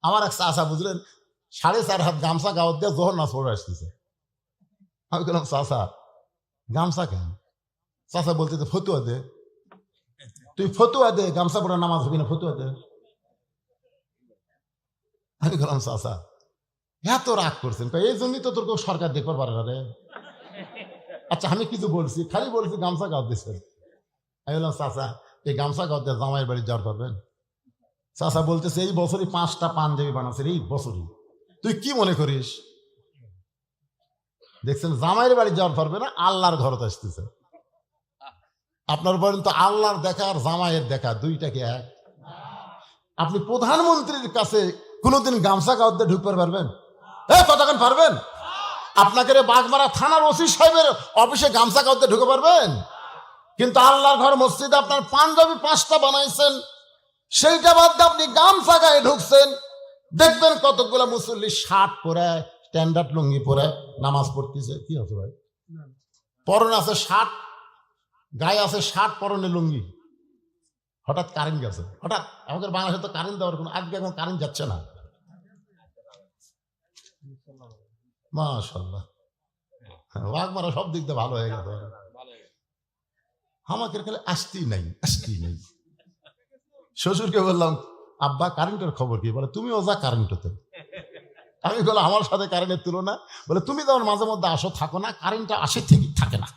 আমার এক চাচা বুঝলেন 4.5 হাত গামছা গাওয়ার দিয়ে জোহর নাচ পড়ে আসতেছে। আমি বললাম চাচা গামছা কেন? চাচা বলতে ফতুয়া দে, তুই ফতুয়া দে, গামছা পরে নামাজ হবি না, ফতুয়া দে। আমি বললাম চাচা এত রাগ করছেন, এই জন্যই তো তোর কেউ সরকার দেখবার পারে না রে। আচ্ছা আমি কিছু বলছি, খালি বলছি গামছা গাওয়া দিচ্ছেন। আমি বললাম চাচা এই গামছা গাওয়া দিয়ে জামাইয়ের বাড়ি যাওয়ার পারবেন? চাচা বলতেছে এই বছরই 5টা পাঞ্জাবি বানাচ্ছে, এই বছরই। তুই কি মনে করিস? দেখছেন জামাইয়ের বাড়ি যাওয়ার পারবে না, আল্লাহর ঘরতে আসতেছে। আপনার বলেন তো আল্লাহর দেখা আর জামাইয়ের দেখা দুইটাকে এক? আপনি প্রধানমন্ত্রীর কাছে কোনোদিন গামছা গাওয়া দিয়ে ঢুকতে পারবেন? কতক্ষণ পারবেন? আপনাকে বাগমারা থানার ওসি সাহেবের অফিসে গামছা গাওয়া দিয়ে ঢুকে পারবেন? কিন্তু আল্লাহর ঘর মসজিদে আপনার পাঞ্জাবি 5টা বানাইছেন, সেইটা বাদ দিয়ে আপনি গামছা গায়ে ঢুকছেন। দেখবেন কতগুলো মুসল্লি শার্ট পরে স্ট্যান্ডার্ড লুঙ্গি পরে নামাজ পড়তেছে। কি আছে ভাই? পরনে আছে শার্ট, গায়ে আছে শার্ট, পরনে লুঙ্গি। হঠাৎ কারেন্ট গেছে, হঠাৎ আমাদের বাংলাদেশে তো কারেন্ট দেওয়ার কোনো আজকে এখন কারেন্ট যাচ্ছে না। মাশাআল্লাহ বাগমারা সব দিক দিয়ে ভালো হয়ে গেছে। আমাকে খালি আসতেই নাই। শ্বশুরকে বললাম আব্বা কারেন্টের খবর কি? বলে তুমিও যা কারেন্ট হতে। আমি বললাম আমার সাথে কারেন্টের তুলনা? বলে তুমি যখন মাঝে মধ্যে আসো থাকো না, কারেন্টটা আসে ঠিকই থাকে না।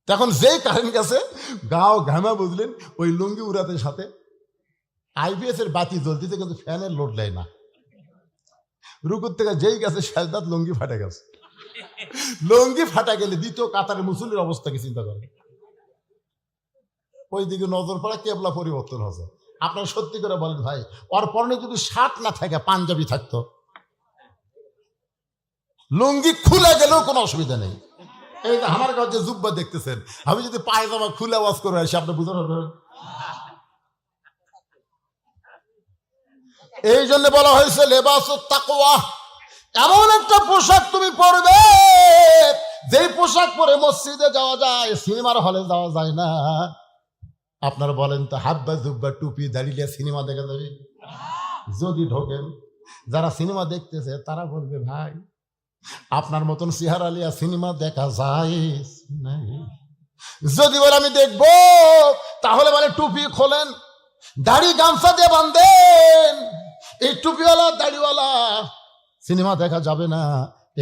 তখন যেই কারেন্ট গেছে গাও ঘামা বুঝলেন, ওই লুঙ্গি উড়াতে সাথে আইপিএস এর বাতি জ্বলতেছে কিন্তু ফ্যানের লোড দেয় না। রুকুর থেকে যেই গেছে সাজদাত লুঙ্গি ফাটা গেছে। লুঙ্গি ফাটা গেলে দ্বিতীয় কাতারের মুসল্লির অবস্থাকে চিন্তা করে। ওই দিকে নজর পড়া কেবলা পরিবর্তন হচ্ছে। আপনারা সত্যি করে বলেন ভাই, ওর পরনে যদি শার্ট না থাকে পাঞ্জাবি থাকতো, লুঙ্গি খুলে গেলেও কোনো অসুবিধা নেই। এই যে আমার কাছে জুব্বা দেখতেছেন, আমি যদি পায়জামা খুলে ওয়াজ করে আসি আপনি বুঝতে পারবেন। এই জন্য বলা হয়েছে লেবাসুত তাকওয়া, এমন একটা পোশাক তুমি পরবে যেই পোশাক পরে মসজিদে যাওয়া যায়, সিনেমার হলে যাওয়া যায় না। আপনারা বলেন তো হাব্বা জুব্বা টুপি দাঁড়িয়ে সিনেমা দেখা যাবে? যদি ঢোকেন, যারা সিনেমা দেখতেছে তারা বলবে ভাই আপনার মতন চেহারা লিয়া সিনেমা দেখা যায় নাই। যদি বলে আমি দেখবো, তাহলে বলে টুপি খোলেন, দাড়ি গামছা দিয়ে বাঁধেন। এই টুপিওয়ালা দাড়িওয়ালা সিনেমা দেখা যাবে না।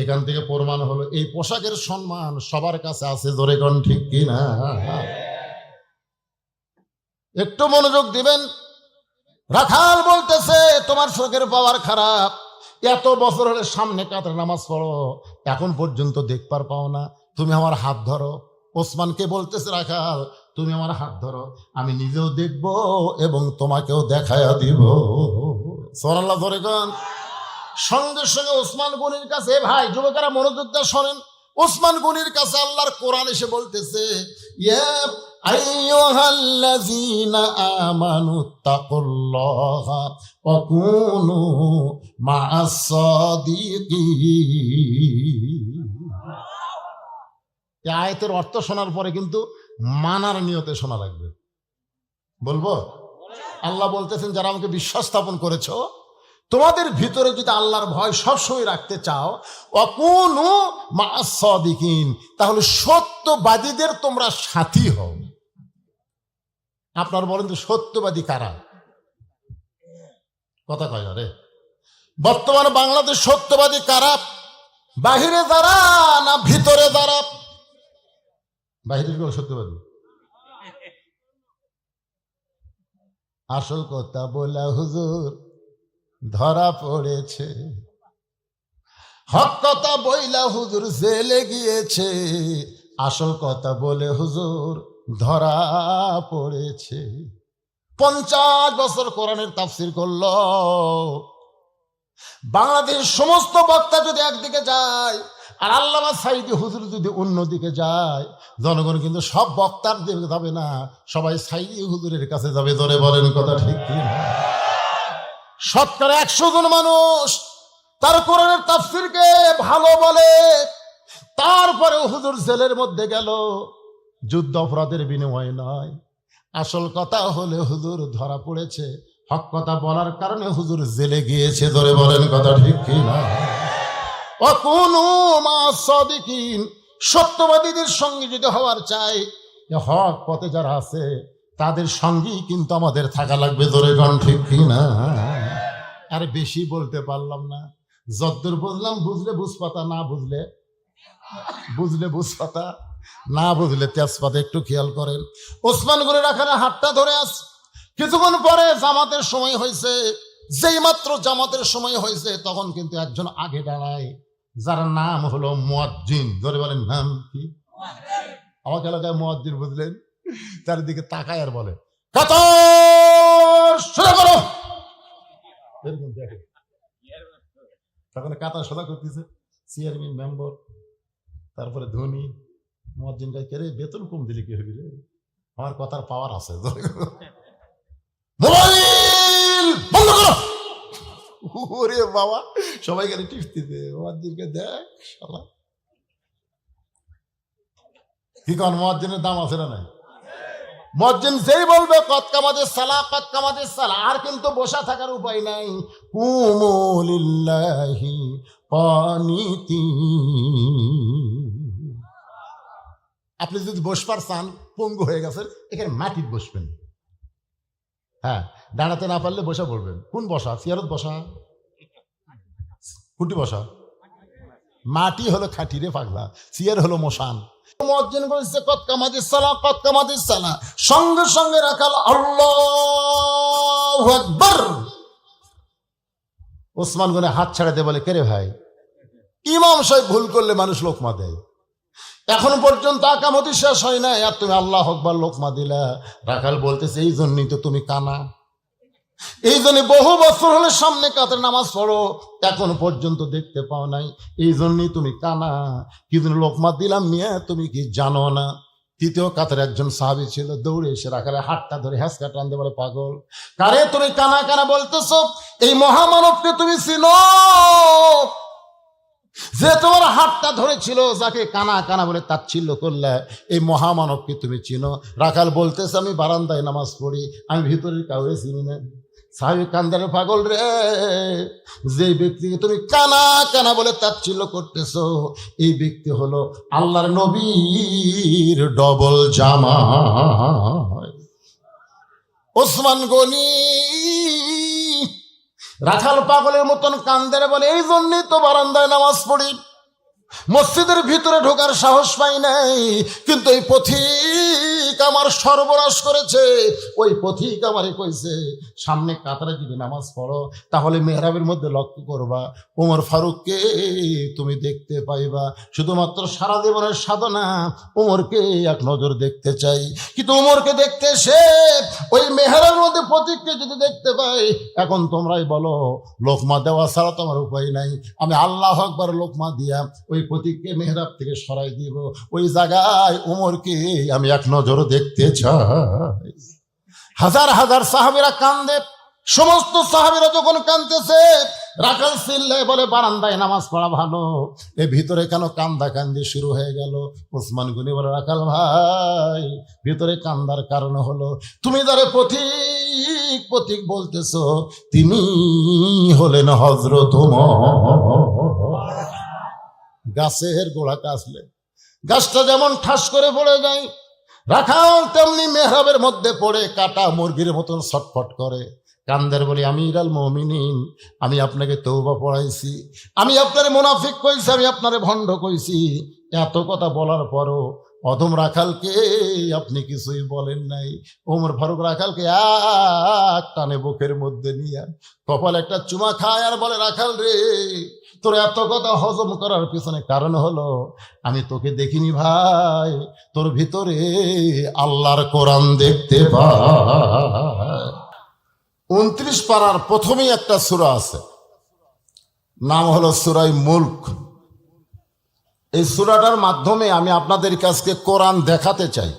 এখান থেকে প্রমাণ হলো এই পোশাকের সম্মান সবার কাছে আছে। জোরে কোন ঠিক কিনা? একটু মনোযোগ দিবেন। রাখাল বলতেছে তোমার চোখের পাওয়ার খারাপ, এত বছর হলে সামনে কাতার নামাজ পড়ো, এখন পর্যন্ত দেখবার পাও না, তুমি আমার হাত ধরো। ওসমানকে বলতেছে রাখাল তুমি আমার হাত ধরো, আমি নিজেও দেখব এবং তোমাকেও দেখায়া দিব। সুবহানাল্লাহ জোরে কোন। সঙ্গে সঙ্গে ওসমান গনির কাছে, ভাই যুবকেরা মনোযোগ দিয়ে শোনেন, ওসমান গনির কাছে আল্লাহর কোরআন এসে বলতেছে ইয়া আইয়ুহাল্লাযীনা আমানুত্তাকুল্লাহা ওয়া কুনু মা'আস সাদিকিন। এই আয়াতের অর্থ শোনার পরে কিন্তু মানার নিয়তে শোনা লাগবে। বলবো? আল্লাহ বলতেছেন যারা আমাকে বিশ্বাস স্থাপন করেছো, তোমাদের ভিতরে যদি আল্লাহর ভয় সবসময় রাখতে চাও, ওয়াকুনু মা'আস সাদিকিন, তাহলে সত্যবাদীদের তোমরা সাথী হও। আপনার বলেন তো সত্যবাদী কারা? কথা কয় না রে। বর্তমানে বাংলাদেশ সত্যবাদী কারা? বাহিরে যারা না ভিতরে যারা? বাহিরের কোন সত্যবাদী? আসল কথা বলা হুজুর ধরা পড়েছে, হক কথা বইলা হুজুর জেলে গিয়েছে, আসল কথা বলে হুজুর ধরা পড়েছে। 50 বছর কোরআনের তাফসীর করল। বাংলাদেশ সমস্ত বক্তা যদি একদিকে যায় আর আল্লামা সাঈদী হুজুর যদি অন্যদিকে যায়, জনগণ কিন্তু সব বক্তার দিকে যাবে না, সবাই সাঈদী হুজুরের কাছে যাবে। ধরে বলেন কথা ঠিক কি না? শতকরা 100 জন মানুষ তার কোরআনের তাফসীরকে ভালো বলে, তারপরে হুজুর জেলের মধ্যে গেল, যুদ্ধ অপরাধের বিনিময়ে নয়। আসল কথা হলে হুজুর ধরা পড়েছে, হক কথা বলার কারণে হুজুর জেলে গিয়েছে, ধরে বলেন কথা ঠিক কিনা? অকুনু মা সাদিকিন, সত্যবাদীদের সঙ্গে যদি হওয়ার চাই, হক পথে যারা আছে তাদের সঙ্গেই কিন্তু আমাদের থাকা লাগবে, ধরে কোন ঠিক কিনা? আরে বেশি বলতে পারলাম না, যতদূর বুঝলাম, বুঝলে বুঝপাতা, না বুঝলে বুঝপাতা, না বুঝলে তেজপাতা। একটু খেয়াল করেন, ওসমান গনি রাখার হাতটা ধরে আস। কিছুক্ষণ পরে জামাতের সময় হয়েছে, যেই মাত্র জামাতের সময় হয়েছে তখন কিন্তু একজন আগে দাঁড়ায়, যার নাম হলো মুয়াজ্জিন, ধরে বলেন নাম কি? আমার এলাকায় মুয়াজ্জিন, বুঝলেন? চারিদিকে তাকায় আর বলে কাতার সোজা করো, এরকম দেখে। তখন কাতার সোজা করতেছে চেয়ারম্যান, মেম্বার, তারপরে ধনী। মুয়াজ্জিন গাই, কে রে বেতন কম দিলে কি হবি রে, আমার কথার পাওয়ার আছে, মোবাইল বন্ধ করো। ওরে বাবা, সবাই গেলে টিপতে, মুয়াজ্জিনকে দেখ শালা। কি কন, মুয়াজ্জিনের দাম আছে না নাই? মুয়াজ্জিন যেই বলবে কদ কামাদের সালাহ, কদ কামাদের সালাহ, আর কিন্তু বসা থাকার উপায় নাই। কুমু লিল্লাহি কানিতিন। আপনি যদি বসবার চান, পঙ্গু হয়ে গেছেন, এখানে মাটির বসবেন। হ্যাঁ, দাঁড়াতে না পারলে বসে পড়বেন। কোন বসা? চেয়ারত বসা, কুটি বসা। মাটি হলো খাঁটি রে পাগলা, চেয়ার হলো মশান। মুয়াজ্জিন বলছে কদ কামাদিস সালাহ, কদ কামাদিস সালাহ, সঙ্গে সঙ্গে রাখাল আল্লাহু আকবার। ওসমান গনি হাত ছাড়াতে বলে, কে রে ভাই, ইমাম সাহেব ভুল করলে মানুষ লোকমা দেয়, এখন পর্যন্ত আকামতি শেষ হয় না, আর তুমি আল্লাহু আকবার লোকমা দিলা। রাখাল বলতেছে, এই জন্যই তো তুমি কানা, এই জন্য বহু বছর হলে সামনে কাতের নামাজ পড়ো, এখন পর্যন্ত দেখতে পাও নাই, এই জন্যই তুমি কানা। কি জন্য লোকমা দিলাম মিয়া, তুমি কি জানো না? তৃতীয় কাতের একজন সাহাবী ছিল, দৌড়ে এসে রাখালের হাতটা ধরে হ্যাঁচকা টানতে বলে, পাগল, কারে তুমি কানা কানা বলতেছ? এই মহামানবকে তুমি চিনো, যে তোমার হাতটা ধরেছিল, যাকে কানা কানা বলে তাচ্ছিল্য করলে, এই মহামানবকে তুমি চিনো? রাখাল বলতেছে, আমি বারান্দায় নামাজ পড়ি, আমি ভিতরের কাউকে চিনি না। সাহাবী কান্দারে, পাগল রে, যে ব্যক্তিকে তুমি কানা কানা বলে তাচ্ছিল্য করতেছো, এই ব্যক্তি হলো আল্লাহর নবীর ডবল জামাই ওসমান গনি। রাখাল পাগলের মতন কান্দারে বলে, এই জন্যই তো বারান্দায় নামাজ পড়ি, মসজিদের ভিতরে ঢোকার সাহস পাই নাই, কিন্তু এই পথিক আমার সর্বনাশ করেছে। ওই পথিক আমারে কইছে, সামনে কাতারে যদি নামাজ পড়ো তাহলে মেহরাবের মধ্যে লক্ষ্য করবা, ওমর ফারুককে তুমি দেখতে পাইবা। শুধুমাত্র সারা জীবনের সাধনা ওমরকে এক নজর দেখতে চাই, কিন্তু ওমরকে দেখতে এসে ওই মেহরাবের মধ্যে পথিককে যদি দেখতে পাই, এখন তোমরাই বলো, লোকমা দেওয়া ছাড়া তো আমার উপায় নাই, আমি আল্লাহু আকবার লোকমা দিয়া ওই প্রতীককে মেহরাব থেকে সরাই দিব, ওই জায়গায় ওমরকে আমি এক নজর দেখতে চাই। হাজার হাজার সাহাবীরা কান্দে, সমস্ত সাহাবীরা যখন কাঁদতেছে, রাখাল চিল্লায় বলে, বারান্দায় নামাজ পড়া ভালো, এ ভিতরে কেন কান্দা কান্দি শুরু হয়ে গেল? ওসমান গনি বলে, রাখাল ভাই, ভিতরে কান্দার কারণ হলো তুমি যারে পথিক পথিক বলতেছো, তিনি হলেন হযরত ওমর। গাছের গোড়া কাছলে গাছটা যেমন ঠাস করে পড়ে যায়, রাখাল তেমনি মেহরাবের মধ্যে পড়ে কাটা মুরগির মতন ছটফট করে, কান্দের বলি, আমিরুল মুমিনিন, আমি আপনাকে তওবা পড়াইছি, আমি আপনারে মুনাফিক কইছি, আমি আপনারে ভণ্ড কইছি, এত কথা বলার পরও অধম রাখালকে আপনি কিছুই বলেন নাই। ওমর ফারুক রাখালকে এক টানে বুকের মধ্যে নিয়ে কপাল একটা চুমা খায় আর বলে, রাখাল রে, তোর এত কথা হজম করার পিছনে কারণ হলো আমি তোকে দেখিনি ভাই, তোর ভিতরে আল্লাহর কোরআন দেখতে পাই। 29 পারার প্রথমেই একটা সূরা আছে, নাম হলো সূরা মুলক। এই সূরাটার মাধ্যমে আমি আপনাদের কাছে কোরআন দেখাতে চাই।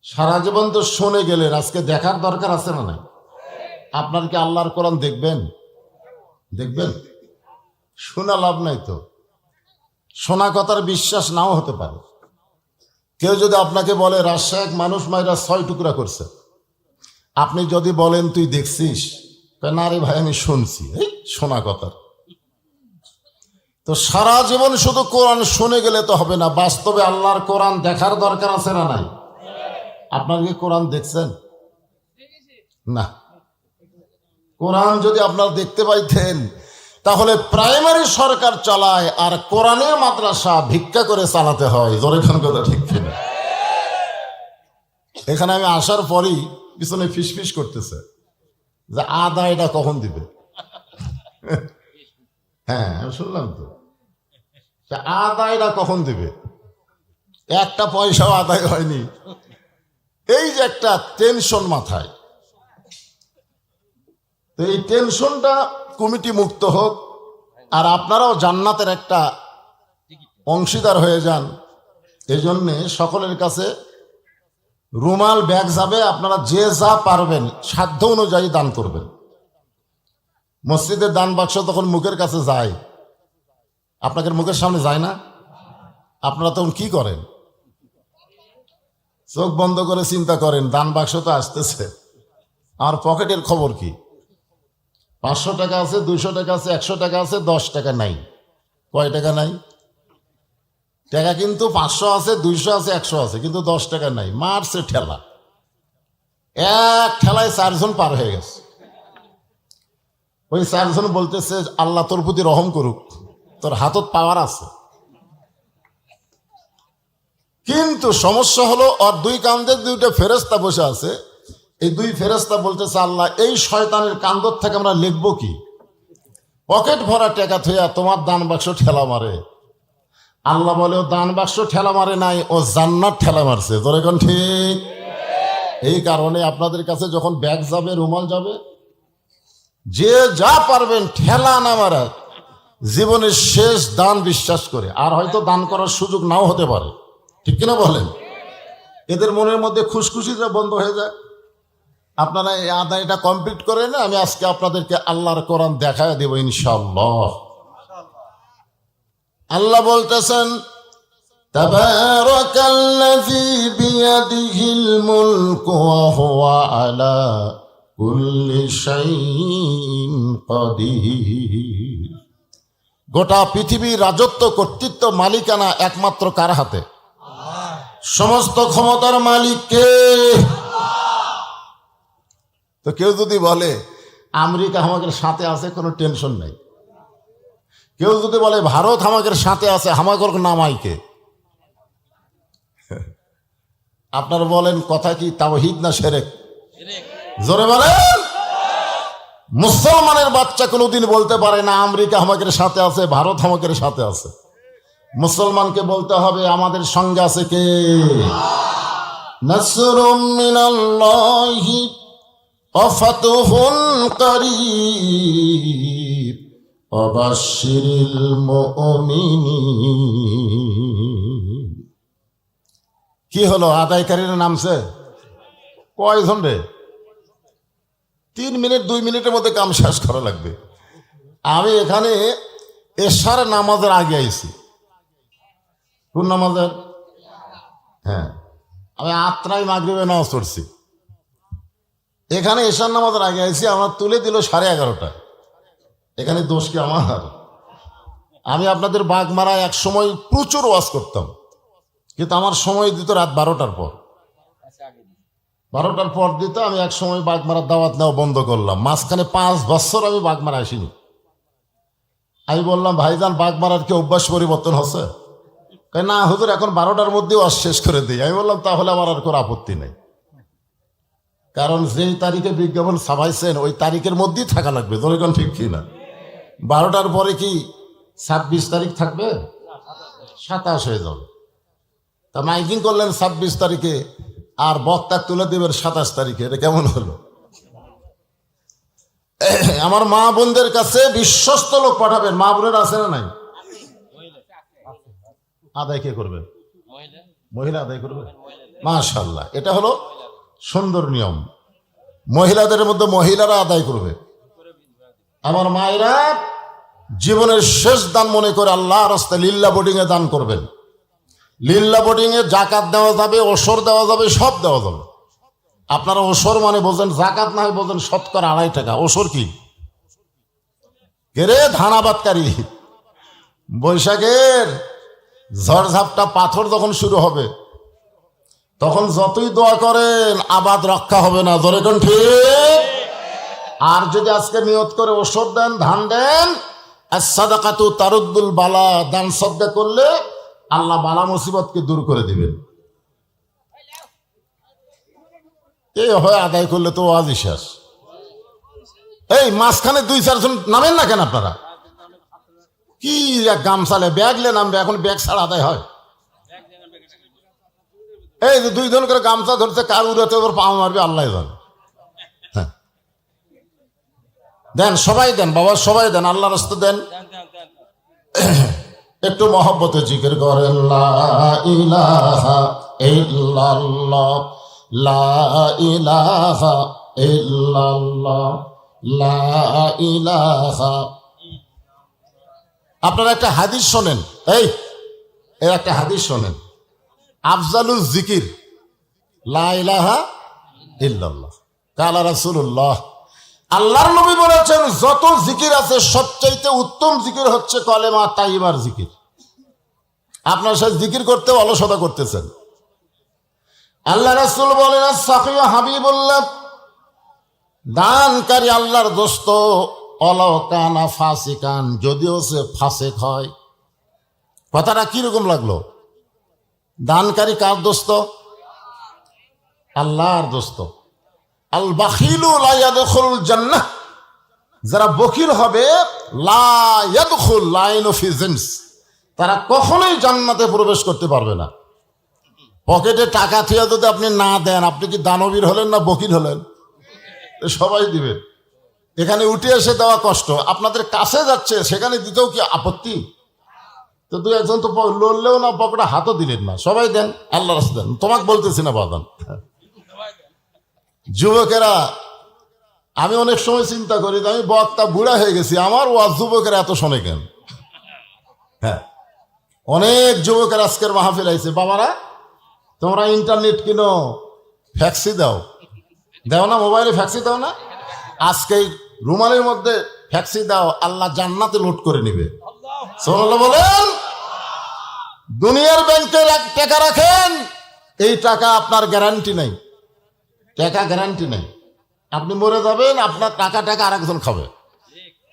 সারা জীবন তো শুনে গেলেন, আজকে দেখার দরকার আছে না নাই? আপনার কি আল্লাহর কোরআন দেখবেন? দেখবেন? শোনা লাভ নাই তো, শোনা কথার বিশ্বাস নাও হতে পারে। কেউ যদি আপনাকে বলে, রাজশাহী এক মানুষ মাইরা 6 টুকরা করছে, আপনি যদি বলেন তুই দেখছিস, না রে ভাই আমি শুনছি, এই শোনা কথা। তো সারা জীবন শুধু কোরআন শুনে গেলে তো হবে না, বাস্তবে আল্লাহর কোরআন দেখার দরকার আছে না নাই? আপনার কি কোরআন দেখছেন? না। কোরআন যদি আপনারা দেখতে পাইতেন তাহলে প্রাইমারি সরকার চালায় আর কোরআনের মাদ্রাসা ভিক্ষা করে চালাতে হয়। জোরে খান কথা ঠিক কিনা? এখানে আমি আসার পরই পিছনে ফিসফিস করতেছে যে আদায়টা কখন দিবে। হ্যাঁ আমি শুনলাম তো, আদায়টা কখন দিবে, একটা পয়সাও আদায় হয়নি। এই যে একটা টেনশন মাথায়, তো এই টেনশনটা কমিটি মুক্ত হোক আর আপনারাও জান্নাতের একটা অংশীদার হয়ে যান। এই জন্যে সকলের কাছে রুমাল, ব্যাগ যাবে, আপনারা যে যা পারবেন সাধ্য অনুযায়ী দান করবেন। মসজিদের দান বাক্স তখন মুখের কাছে যায়, আপনাকে মুখের সামনে যায় না, আপনারা তখন কি করেন? চোখ বন্ধ করে চিন্তা করেন দান বাক্স তো আসতেছে, আর পকেটের খবর কি? 500 টাকা আছে, 200 টাকা আছে, 100 টাকা আছে, 10 টাকা নাই। কয় টাকা নাই? টাকা কিন্তু 500 আছে, 200 আছে, 100 আছে, কিন্তু 10 টাকা নাই। মারছে ঠেলা, এক ঠেলায় 4 জন পার হয়ে গেছে। ওই 4 জন বলতেছে আল্লাহ তোর প্রতি রহম করুক, তোর হাতত পাওয়ার আছে। কিন্তু সমস্যা হলো ওর 2 কাঁধে 2টা ফেরেশতা বসে আছে। এই 2 ফেরেশতা বলতেছে আল্লাহ এই শয়তানের কান্দর থেকে আমরা লিখবো কি? পকেট ভরা টাকা থইয়া তোমার দান বাক্স ঠেলা মারে। আল্লাহ বলে ও দান বাক্স ঠেলা মারে নাই, ও জান্নাত ঠেলা মারছে। তোর এখন ঠিক। এই কারণে আপনাদের কাছে যখন ব্যাগ যাবে, রুমাল যাবে, যে যা পারবেন ঠেলা না মারা, জীবনের শেষ দান বিশ্বাস করে। আর হয়তো দান করার সুযোগ নাও হতে পারে, ঠিক কিনা বলেন? এদের মনের মধ্যে খুশখুশিটা বন্ধ হয়ে যায়। আপনারা এই আদায়টা কমপ্লিট করে না, আমি আজকে আপনাদেরকে আল্লাহর কোরআন দেখায় দেব ইনশাআল্লাহ। আল্লাহ বলতেছেন তাবারাকাল্লাযী বিয়াদিহিল মুলকু ওয়া হুয়া আলা কুল্লি শাইইন কাদির। গোটা পৃথিবীর রাজত্ব, কর্তৃত্ব, মালিকানা একমাত্র কার হাতে? সমস্ত ক্ষমতার মালিক কে? তো কেউ যদি বলে আমেরিকা আমাদের সাথে আছে, কোনো টেনশন নাই। কেউ যদি বলে ভারত আমাদের সাথে আছে, আমাদের নামাইকে। আপনারা বলেন কথা কি তাওহীদ না শিরক? জোরে বলেন। মুসলমানের বাচ্চা কোনোদিন বলতে পারে না আমেরিকা আমাদের সাথে আছে, ভারত আমাদের সাথে আছে। মুসলমানকে বলতে হবে আমাদের সঙ্গে আছে কে? নাসরুম মিনাল্লাহি ওয়া ফাতহুন কারীব ওয়া বাশশিরিল মুমিনিন। কি হলো, আদায়কারীরা নামছে কয়জন রে? 3 মিনিট 2 মিনিটের মধ্যে কাম শেষ করা লাগবে। আমি এখানে এশার নামাজের আগে আইছি। কোন নামাজের? হ্যাঁ, আমি আত্রাই মাগরিবে নামাজ পড়ছি। এখানে এশার নামাজের আগে আইছি, আমার তুলে দিল 11:30। এখানে দোষ কি আমার? আমি আপনাদের বাগমারায় এক সময় প্রচুর ওয়াজ করতাম, কিন্তু আমার সময় দিত রাত 12টার পর। 12টার পর দিত। আমি এক সময় বাগমারার দাওয়াত নেওয়া বন্ধ করলাম। মাঝখানে 5 বছর আমি বাগমারা আসিনি। আমি বললাম ভাইজান বাগমারার কি অভ্যাস পরিবর্তন হচ্ছে? না হুজুর, এখন 12টার মধ্যে ওয়াজ শেষ করে দিই। আমি বললাম তাহলে আমার আর কোনো আপত্তি নেই, কারণ যেই তারিখে বিজ্ঞাপন ছাপাইছেন ওই তারিখের মধ্যেই থাকা লাগবে। ধরেন ঠিক কি না? 12টার পরে কি 26 তারিখ থাকবে? 27 হয়ে যাবে। তা মাইকিং করলেন 26 তারিখে, আর বক্তা তুলে দেবেন 27 তারিখে। এটা কেমন হলো? আমার মা বোনদের কাছে বিশ্বস্ত লোক পাঠাবেন। মা বোনের আছে না নাই? আদায় কে করবে? মহিলা আদায় করবে। মাশাআল্লাহ, এটা হলো সুন্দর নিয়ম। মহিলাদের মধ্যে মহিলারা আদায় করবে। আমার মায়েরা জীবনের শেষ দান মনে করে আল্লাহ রাস্তায় লিল্লা বোর্ডিং এ দান করবেন। লিল্লা বোর্ডিং এ জাকাত দেওয়া যাবে, ওসর দেওয়া যাবে, সব দেওয়া যাবে। আপনারা ওসর মানে বোঝেন, জাকাত না হয় বোঝেন শতকরা 2.5 টাকা। ওসর কি রে? ধান আবাদকারী। বৈশাখের ঝড়ঝাপটা পাথর যখন শুরু হবে তখন যতই দোয়া করেন আবাদ রক্ষা হবে না। ধরে কোন ঠিক? আর যদি আজকে নিয়ত করে ওষুধ দেন, ধান দেন, as-সাদাকাতু তারুদ্দুল বালা, দান সদকা করলে আল্লাহ বালা মুসিবতকে দূর করে দিবেন। এই হয় আদায় করলে তো ওয়াজই শেষ। এই মাঝখানে 2-4 জন নামেন না কেন আপনারা? কি এক গামছালে ব্যাগলে নামবে, এখন ব্যাগ ছাড়া আদায় হয়? এই যে 2 জন করে গামছা ধরছে, কার উড়াতে ওর পা মারবে আল্লাহ জানে। হ্যাঁ, দেন, সবাই দেন বাবা, সবাই দেন, আল্লাহ রাস্তা দেন। একটু মহব্বতে জিকির করেন, লা ইলাহা ইল্লাল্লাহ, লা ইলাহা ইল্লাল্লাহ, লা ইলাহা। আপনারা একটা হাদিস শোনেন, এই একটা হাদিস শোনেন, আফজালুল জিকির লা ইলাহা ইল্লাল্লাহ, কালা রাসূলুল্লাহ। আল্লাহর নবী বলেছেন যত জিকির আছে সবচাইতে উত্তম জিকির হচ্ছে কলেমা তাইয়্যিবার জিকির। আপনার সাথে জিকির করতে অলসতা করতেছেন। আল্লাহ রাসূল বলেন, সাকিয়া হাবিবুল্লাহ, দানকারী আল্লাহর দোস্ত, অলাও কানা ফাসিকান, যদিও সে ফাসিক হয়। কথাটা কিরকম লাগলো? দানকারী কার দোস্ত? আল্লাহর দোস্ত। আল বাখিলু লা ইয়াদখুলুল জান্নাহ, যারা বখিল হবে, লা ইয়াদখুল, লাইন ফি জিন্স, তারা কখনোই জান্নাতে প্রবেশ করতে পারবে না। পকেটে টাকা থিয়া যদি আপনি না দেন, আপনি কি দানবীর হলেন না বকিল হলেন? সবাই দিবেন। এখানে উঠে এসে দেওয়া কষ্ট, আপনাদের কাছে যাচ্ছে সেখানে দিতেও কি আপত্তি? তো 2-1 তো লড়লেও না, পকেটে হাতও দিলেন না, সবাই দেন, আল্লাহ রাস্তা দেন। তোমাকে বলতেছি না বাদান। যুবকেরা, আমি অনেক সময় চিন্তা করি যে আমি বক্তা বুড়া হয়ে গেছি, আমার ওয়াজ যুবকেরা এত শোনে কেন? হ্যাঁ, অনেক যুবকের আজকের মাহফিল আইছে। বাবারা, তোমরা ইন্টারনেট কিনো, ফ্যাক্সি দাও, দাও না? মোবাইলে ফ্যাক্সি দাও না? আজকে রুমালের মধ্যে ফ্যাক্সি দাও, আল্লাহ জান্নাতে লোড করে নিবে। সুবহানাল্লাহ বলেন। দুনিয়ার ব্যাংকে টাকা রাখেন, এই টাকা আপনার গ্যারান্টি নাই, টাকা গ্যারান্টি নাই। আপনি মরে যাবেন, আপনার টাকা আরেকজন খাবে।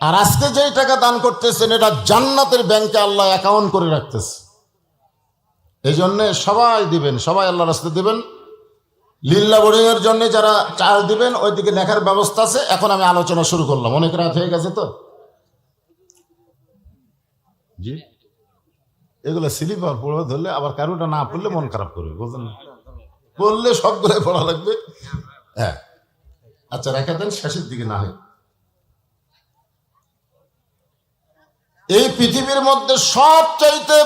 আর আজকে যেই টাকা দান করতেছেন এটা জান্নাতের ব্যাংকে আল্লাহ অ্যাকাউন্ট করে রাখতেছে। এই জন্যে সবাই দিবেন, সবাই আল্লাহ রাস্তায় দিবেন। লিল্লাহ বোর্ডিং এর জন্য যারা চাল দিবেন, ওইদিকে লেখার ব্যবস্থা আছে। এখন আমি আলোচনা শুরু করলাম, অনেক রাত হয়ে গেছে তো। জি, এগুলো স্লিপার পড়ে ধরলে আবার কারোটা না পড়লে মন খারাপ করবে, বুঝলেন? পড়লে সবগুলোই পড়া লাগবে। হ্যাঁ, আচ্ছা রেখে দেন, শেষের দিকে না হয়। এই পৃথিবীর মধ্যে সবচাইতে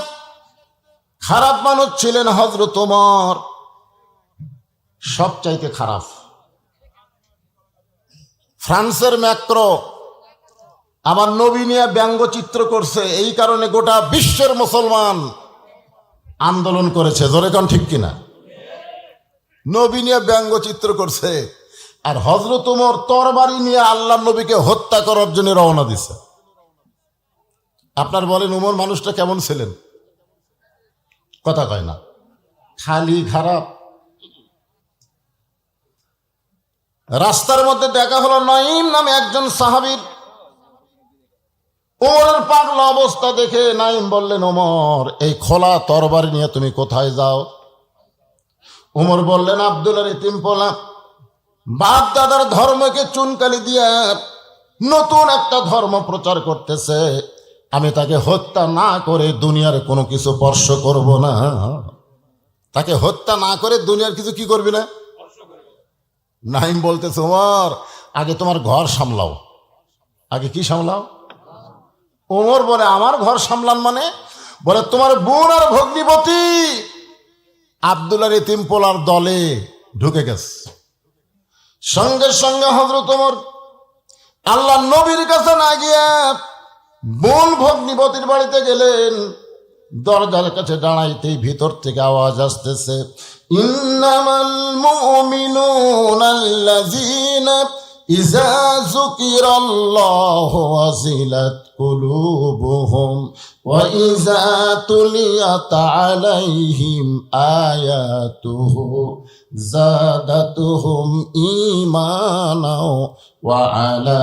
খারাপ মানুষ ছিলেন হযরত ওমর, সবচাইতে খারাপ। ফ্রান্সের ম্যাক্রো আমার নবী নিয়ে ব্যঙ্গচিত্র করছে, এই কারণে গোটা বিশ্বের মুসলমান আন্দোলন করেছে। জোরে কোন ঠিক কিনা? নবী নিয়ে ব্যঙ্গচিত্র করছে, আর হযরত ওমর তরবারি নিয়ে আল্লাহ নবীকে হত্যা করার জন্য রওনা দিছে। আপনার বলেন ওমর মানুষটা কেমন ছিলেন? কথা কয় না, খালি খারাপ। রাস্তার মধ্যে দেখা হলো নাঈম নামে একজন সাহাবীর। ওমরের পাগলা অবস্থা দেখে নাঈম বললেন, ওমর, এই খোলা তরবারি নিয়ে তুমি কোথায় যাও? ওমর বললেন, আব্দুল্লাহর ইতিম পোলা বাপ দাদার ধর্মকে চুনকালি দিয়ে নতুন একটা ধর্ম প্রচার করতেছে, আমি তাকে হত্যা না করে দুনিয়ার কোনো কিছু স্পর্শ করব না। তাকে হত্যা না করে দুনিয়ার কিছু কি করবি না? নাঈম বলতেছে, ওমর, আগে তোমার ঘর সামলাও। আগে কি সামলাও? ওমর বলে, আমার ঘর সামলান মানে? বলে, তোমার বোন আর ভগ্নিপতি আব্দুল্লাহর ইতিম পোলার দলে ঢুকে গেছে। সঙ্গে সঙ্গে হযরত ওমর আল্লাহ নবীর কাছে না গিয়ে বোন ভগ্নিপতির বাড়িতে গেলেন। দরজার কাছে দাঁড়াইতেই ভিতর থেকে আওয়াজ আসতেছে, ইন্নামাল মুমিনুনা আল্লাযীনা ইযা যুকিরাল্লাহু ওয়াজিলাত কুলুবুহুম ওয়া ইযা তুলিয়াত আলাইহিম আয়াতুহু যাদাতুহুম ঈমানাও ওয়া আলা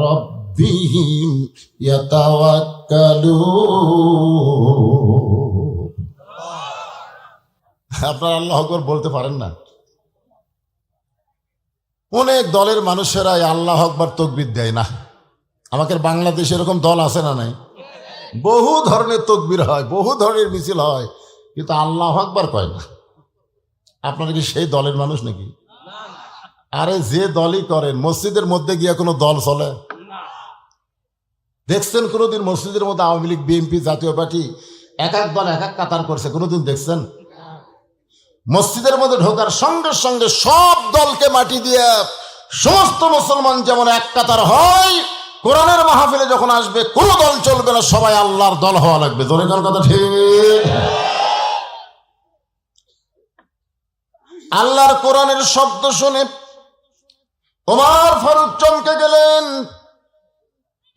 রাব্বিহিম ইয়াতাওয়াক্কালুন। আপনারা আল্লাহু আকবার বলতে পারেন না? অনেক দলের মানুষেরা আল্লাহু আকবার তাকবীর দেয় না। আমাদের বাংলাদেশে এরকম দল আছে না নাই? বহু ধরনের তাকবীর হয়, বহু ধরনের মিছিল হয়, কিন্তু আল্লাহু আকবার কয় না। আপনারা কি সেই দলের মানুষ নাকি? আরে যে দলই করেন, মসজিদের মধ্যে গিয়ে কোনো দল চলে? দেখছেন কোনোদিন মসজিদের মধ্যে আওয়ামী লীগ, বিএনপি, জাতীয় পার্টি এক এক দল এক এক কাতার করছে? কোনোদিন দেখছেন? মসজিদের মধ্যে ঢোকার সঙ্গে সঙ্গে সব দলকে মাটি দিয়ে সমস্ত মুসলমান যেমন এক কাতার হয়, কোরআনের মাহফিলে যখন আসবে কোন দল চলবে না, সবাই আল্লাহর দল হওয়া লাগবে। জোরে কোন কথা ঠিক? আল্লাহর কোরআনের শব্দ শুনে ওমর ফারুক চমকে গেলেন,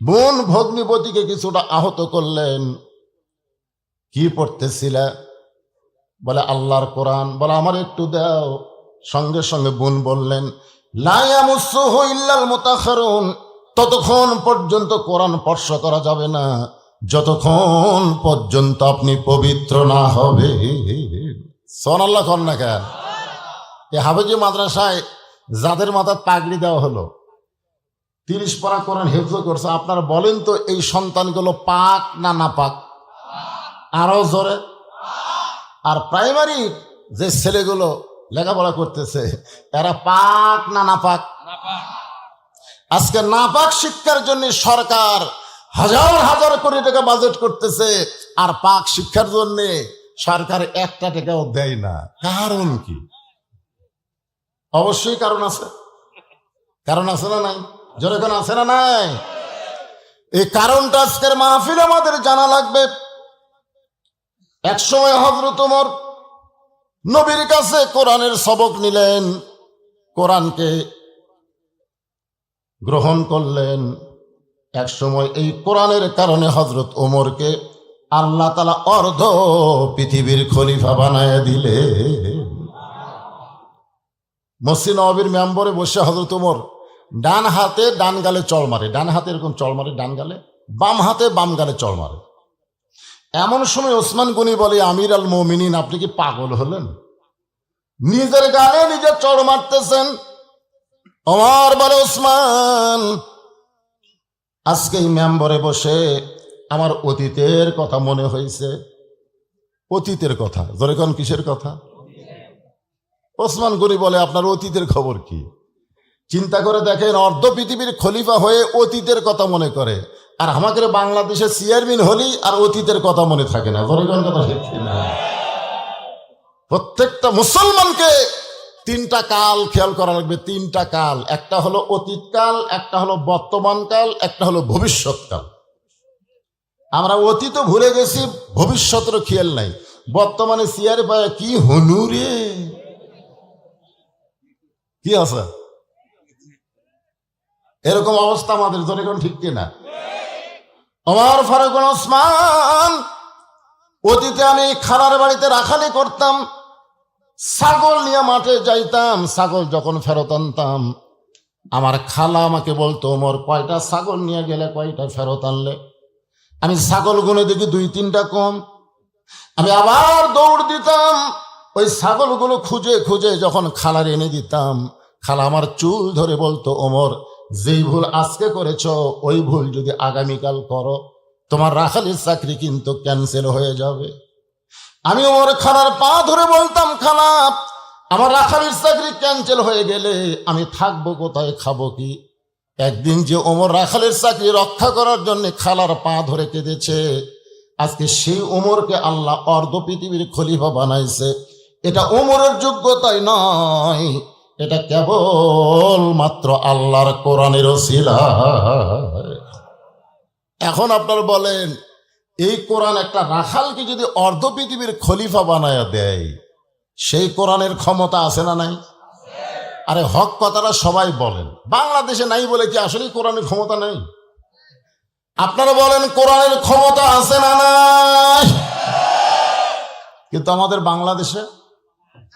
বোন ভগ্নিপতিকে কিছুটা আহত করলেন। কি পড়তেছিল? বলে আল্লাহর কোরআন। বলে আমার একটু দাও। সঙ্গে সঙ্গে বোন বললেন, লা ইয়ামুসসুহু ইল্লাল মুতাহহারুন, ততক্ষণ পর্যন্ত কোরআন স্পর্শ করা যাবে না যতক্ষণ পর্যন্ত আপনি পবিত্র না হবে। সুবহানাল্লাহ কন না কেন? এই হাফেজি মাদ্রাসায় যাদের মাথায় পাগড়ি দেওয়া হলো, 30 পারা কোরআন হিফজ করছে, আপনারা বলেন তো এই সন্তানগুলো পাক না নাপাক? আরো জোরে। আর প্রাইমারি যে ছেলেগুলো লেখাপড়া করতেছে, এরা পাক না নাপাক? আজকে নাপাক শিক্ষার জন্য সরকার হাজার হাজার কোটি টাকা বাজেট করতেছে, আর পাক শিক্ষার জন্য সরকার 1 টাকাও দেয় না। কারণ কি? অবশ্যই কারণ আছে। কারণ আছে না নাই? জোরে কোন আছে না নাই? এই কারণটা আজকের মাহফিলে আমাদের জানা লাগবে। এক সময় হযরত ওমর নবীর কাছে কোরআনের সবক নিলেন, কোরআনকে গ্রহণ করলেন। এক সময় এই কোরআনের কারণে হযরত ওমরকে আল্লাহ তাআলা অর্ধ পৃথিবীর খলিফা বানায় দিলেন। মসজিদ নববীর মেম্বরে বসে হযরত ওমর ডান হাতে ডান গালে চড় মারে, ডান হাতে এরকম চড় মারে ডান গালে, বাম হাতে বাম গালে চড় মারে। এমন সময় ওসমান গনি বলে, আমির আল মুমিনিন, আপনি কি পাগল হলেন? নিজের গালে নিজে চড় মারতেছেন। ওমর বলে, ওসমান, আজকে এই মেম্বরে বসে আমার অতীতের কথা মনে হয়েছে। অতীতের কথা? জোরে কোন কিসের কথা? ওসমান গনি বলে, আপনার অতীতের খবর কি? চিন্তা করে দেখেন, অর্ধ পৃথিবীর খলিফা হয়ে অতীতের কথা মনে করে, আর আমাদের বাংলাদেশে চেয়ারম্যান হলি আর অতীতের কথা মনে থাকে না। জোরে কোন কথা ঠিক না? প্রত্যেকটা মুসলমানকে 3টা কাল খেয়াল করা লাগবে। 3টা কাল, একটা হলো অতীতকাল, একটা হলো বর্তমানকাল, একটা হলো ভবিষ্যৎকাল। আমরা অতীতও ভুলে গেছি, ভবিষ্যতেরও খেয়াল নাই। বর্তমানে চেয়ারে পায় কি হনু রে, কি আছে, এরকম অবস্থা আমাদের। জোরে কোন ঠিক কিনা? ওমর ফারুক ওসমান, অতীতে আমি খালার বাড়িতে রাখালি করতাম, ছাগল নিয়ে মাঠে যাইতাম। ছাগল যখন ফেরত আনতাম, আমার খালা আমাকে বলতো, ওমর কয়টা ছাগল নিয়ে গেলে, কয়টা ফেরত আনলে? আমি ছাগল গুনে দেখি 2-3টা কম। আমি আবার দৌড় দিতাম, ওই ছাগলগুলো খুঁজে খুঁজে যখন খালার এনে দিতাম, খালা আমার চুল ধরে বলতো, ওমর, যেই ভুল আজকে করেছ ওই ভুল যদি আগামীকাল করো, তোমার রাখালির চাকরি কিন্তু ক্যান্সেল হয়ে যাবে। আমি ওমর খালার পা ধরে বলতাম, খালা, আমার রাখালির চাকরি ক্যান্সেল হয়ে গেলে আমি থাকবো কোথায়, খাবো কি? একদিন যে ওমর রাখালের চাকরি রক্ষা করার জন্য খালার পা ধরে কেঁদেছে, আজকে সেই ওমরকে আল্লাহ অর্ধ পৃথিবীর খলিফা বানাইছে। এটা ওমরের যোগ্যতাই নয়, এটা কেবল মাত্র আল্লাহর কোরআনের ওসিলা। এখন আপনারা বলেন, এই কোরআন একটা রাখালকে যদি অর্ধ পৃথিবীর খলিফা বানায়া দেয়, সেই কোরআনের ক্ষমতা আছে না নাই? আরে হক কথাটা সবাই বলেন, বাংলাদেশে নাই বলে কি আসলে কোরআনের ক্ষমতা নাই? আপনারা বলেন কোরআনের ক্ষমতা আছে না নাই? কিন্তু আমাদের বাংলাদেশে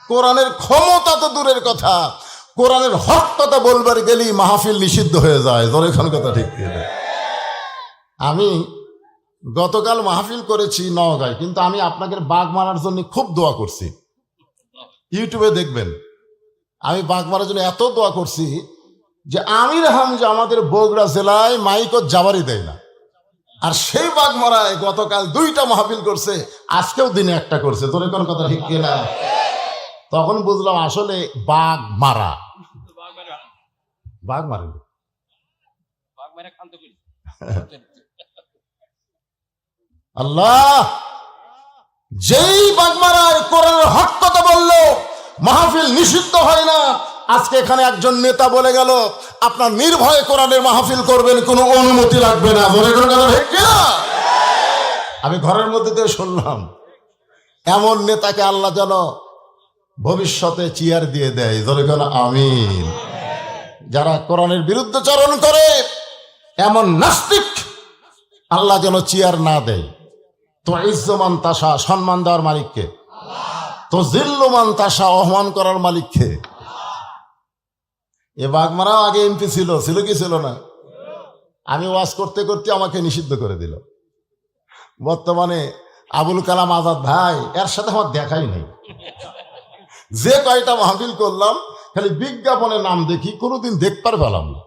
কোরআনের ক্ষমতা তো দূরের কথা, কোরআনের হক কথা বলবার গেলেই মাহফিল নিষিদ্ধ হয়ে যায়। জোরেখান কথা ঠিক কিনা? আমি গতকাল মাহফিল করেছি নওগাঁয়, কিন্তু আমি আপনাকে বাঘ মারার জন্য খুব দোয়া করছি। ইউটিউবে দেখবেন, আমি বাঘ মারার জন্য এত দোয়া করছি যে আমির হামজা আমাদের বগুড়া জেলায় মাইকও যাবারই দেয় না, আর সেই বাঘ মারায় গতকাল 2টা মাহফিল করছে, আজকেও দিনে একটা করছে। তোর কোন কথা ঠিক কিনা? তখন বুঝলাম আসলে বাঘ মারা, বাঘ মারে আল্লাহ। যেই বাঘ মারায় কোরআনের হক কথা বললো মাহফিল নিষিদ্ধ হয় না। আজকে এখানে একজন নেতা বলে গেল আপনার নির্ভয়ে কোরআনের মাহফিল করবেন, কোনো অনুমতি লাগবে না। আমি ঘরের মধ্যে দিয়ে শুনলাম, এমন নেতাকে আল্লাহ যেন ভবিষ্যতে চেয়ার দিয়ে দেয়। ধরে গেল আমিন। যারা কোরআনের বিরুদ্ধে চরণ করে এমন নাস্তিক আল্লাহ যেন চেয়ার না দেয়। তো ইজ্জমান তাসা, সম্মান দেওয়ার মালিককে, তো জিল্লুমান তাসা, অপমান করার মালিককে। এ বাগমারাও আগে এমপি ছিল কি ছিল না? আমি ওয়াজ করতে করতে আমাকে নিষিদ্ধ করে দিল। বর্তমানে আবুল কালাম আজাদ ভাই, এর সাথে আমার দেখাই নেই। যে কয়টা মাহফিল করলাম খালি বিজ্ঞাপনে নাম দেখি, কোনোদিন দেখতে পেলাম না।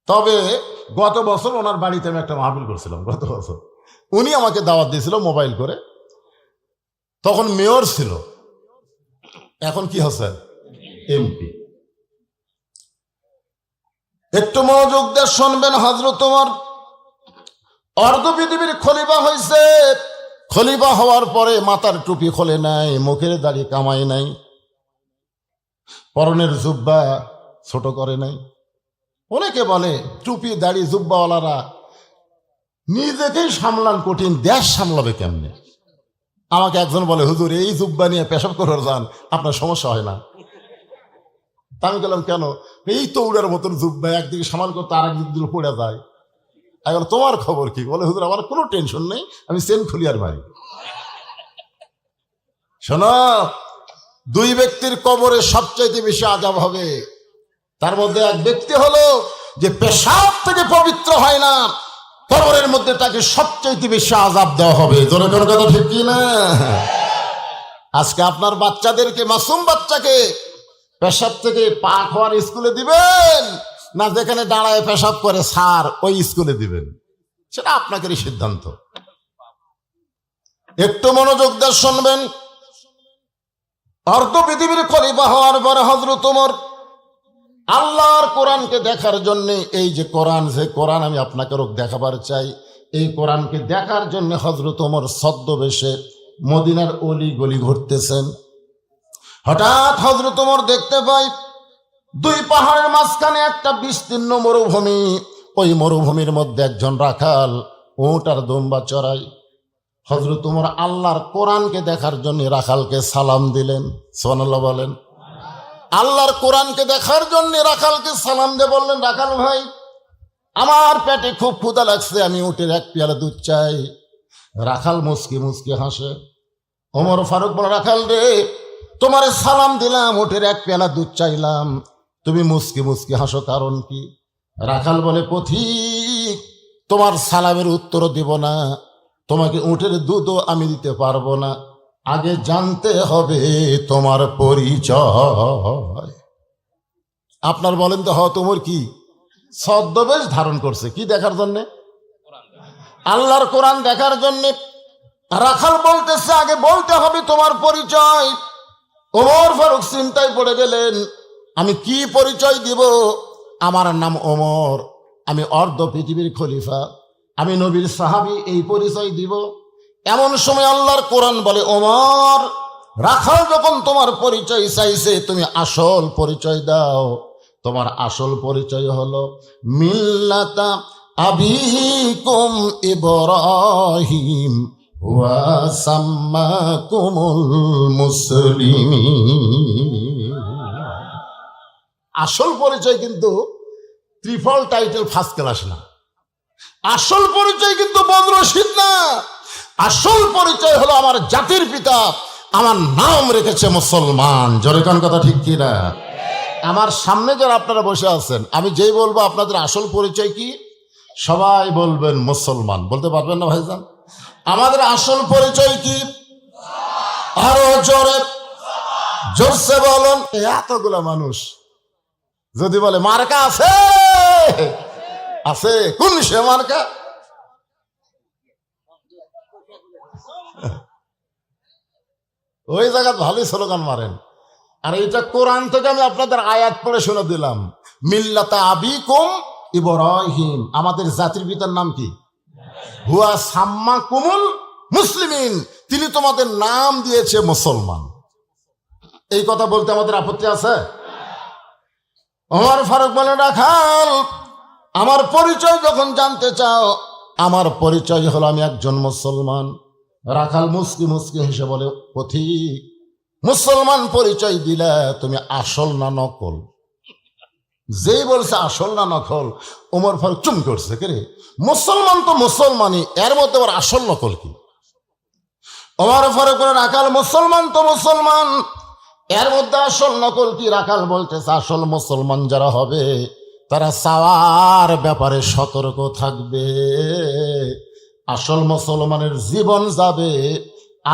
তবে গত বছর ওনার বাড়িতে আমি একটা মাহফিল করছিলাম, গত বছর উনি আমাকে দাওয়াত দিয়েছিল মোবাইল করে। তখন মেয়র ছিল, এখন কি হচ্ছে এমপি। একটু মনোযোগ দিয়ে শুনবেন। হযরত ওমর অর্ধ পৃথিবীর খলিফা হয়েছে। খলিফা হওয়ার পরে মাথার টুপি খোলে নাই, মুখের দাড়ি কামাই নাই, পরনের জুব্বা ছোট করে নাই। অনেকে বলে টুপি দাড়ি জুব্বাওয়ালারা নিজেকেই সামলান কঠিন, দেশ সামলাবে কেমনে? আমাকে একজন বলে হুজুর এই জুব্বা নিয়ে পেশাব করার যান, আপনার সমস্যা হয় না? আমি বললাম কেন? এই তো উড়ার মতন জুব্বা, একদিকে সামাল করতে আর একদিক দিকে পড়ে যায়। এখন তোমার খবর কি? বলে হুজুর আমার কোনো টেনশন নেই, আমি চেন খুলি আর মারি। শোনো, 2 ব্যক্তির কবরে সবচাইতে বেশি আযাব হবে। তার মধ্যে এক ব্যক্তি হলো যে পেশাব থেকে পবিত্র হয় না, কবরের মধ্যে তাকে সবচাইতে বেশি আযাব দেওয়া হবে। জোরে কোনো কথা ঠিক কি না? আজকে আপনার বাচ্চাদেরকে, মাসুম বাচ্চাকে পেশাব থেকে পাক হওয়ার স্কুলে দিবেন, না যেখানে দাঁড়ায় পেশাব করে স্যার ওই স্কুলে দিবেন, সেটা আপনাদেরই সিদ্ধান্ত। একটু মনোযোগ দিয়ে শুনবেন। অর্ধ পৃথিবীর খলিফা হওয়ার পরে হযরত ওমর আল্লাহর কোরআনকে দেখার জন্য, এই যে কোরআন আমি আপনাকে দেখাবার চাই, এই কোরআনকে দেখার জন্য হযরত ওমর ছদ্মবেশে মদিনার অলি গলি ঘুরতেছেন। হঠাৎ হযরত ওমর দেখতে পাই 2 পাহাড়ের মাঝখানে একটা বিস্তীর্ণ মরুভূমি। ওই মরুভূমির মধ্যে একজন রাখাল উট আর দুম্বা চড়াই। হযরত ওমর আল্লাহর কোরআনকে দেখার জন্য রাখালকে সালাম দিলেন। সুবহানাল্লাহ বলেন। আল্লাহর কোরআনকে দেখার জন্য রাখালকে সালাম দিয়ে বললেন, রাখাল ভাই আমার পেটে খুব ক্ষুধা লাগছে, আমি উটের 1 পেয়ালা দুধ চাই। রাখাল মুচকি মুচকি হাসে। ওমর ফারুক বলে, রাখাল রে তোমারে সালাম দিলাম, উটের 1 পেয়ালা দুধ চাইলাম, তুমি মুচকি মুচকি হাসো কারণ কি? রাখাল বলে, পথিক তোমার সালামের উত্তর দিব না, তোমাকে উটের দুধও আমি দিতে পারবো না, আগে জানতে হবে তোমার পরিচয়। আপনার বলেন তো, তোমার কি ছদ্মবেশ ধারণ করছে কি দেখার জন্য? আল্লাহর কোরআন দেখার জন্য। রাখাল বলতেছে আগে বলতে হবে তোমার পরিচয়। ওমর ফারুক চিন্তায় পড়ে গেলেন, আমি কি পরিচয় দিব? আমার নাম ওমর, আমি অর্ধ পৃথিবীর খলিফা, আমি নবীর সাহাবী, এই পরিচয় দিব? এমন সময় আল্লাহর কোরআন বলে, ওমর রাখাল যখন তোমার পরিচয় চাইছে, তুমি আসল পরিচয় দাও। তোমার আসল পরিচয় হলো মিল্লাতা আবিকুম ইব্রাহিম ওয়া সাম্মাকুমুল মুসলিমিন। আসল পরিচয় কিন্তু ট্রিপল টাইটেল ফার্স্ট ক্লাস না। আসল পরিচয় কিন্তু বদরশিদ না। আসল পরিচয় হলো আমার জাতির পিতা, আমার নাম রেখেছে মুসলমান। জোরে কোন কথা ঠিক কি না? আমার সামনে যারা আপনারা বসে আছেন, আমি যেই বলবো আপনাদের আসল পরিচয় কি, সবাই বলবেন মুসলমান। বলতে পারবেন না ভাইজান? আমাদের আসল পরিচয় কি? আরো জোরে জোরসে বলুন। এতগুলো মানুষ যদি বলে মার্কা আছে, আছে, কোন সে মার্কা? ওই জায়গা ভালোই স্লোগান মারেন। আর এটা কোরআন থেকে আমি আপনাদের আয়াত পড়ে শুনে দিলাম। মিল্লাতা আবিকুম ইব্রাহিম, আমাদের জাতির পিতার নাম কি? হুয়া সাম্মাকুমুল মুসলিমিন, তিনি তোমাদের নাম দিয়েছে মুসলমান। এই কথা বলতে আমাদের আপত্তি আছে? ওমর ফারুক বলে, রাখাল আমার পরিচয় যখন জানতে চাও, আমার পরিচয় হলো আমি একজন মুসলমান। রাখাল মুস্কি মুস্কি হেসে বলে, পথিক মুসলমান পরিচয় দিলে তুমি আসল না নকল? যেই বলছে আসল না নকল, ওমর ফারুক চুম করছে, কে রে, মুসলমান তো মুসলমানই, এর মধ্যে আবার আসল নকল কি? ওমর ফারুক বলে, রাখাল মুসলমান তো মুসলমান, এর মধ্যে আসল নকল কি? রাখাল বলতেছে, আসল মুসলমান যারা হবে তারা চাওয়ার ব্যাপারে সতর্ক থাকবে। আসল মুসলমানের জীবন যাবে,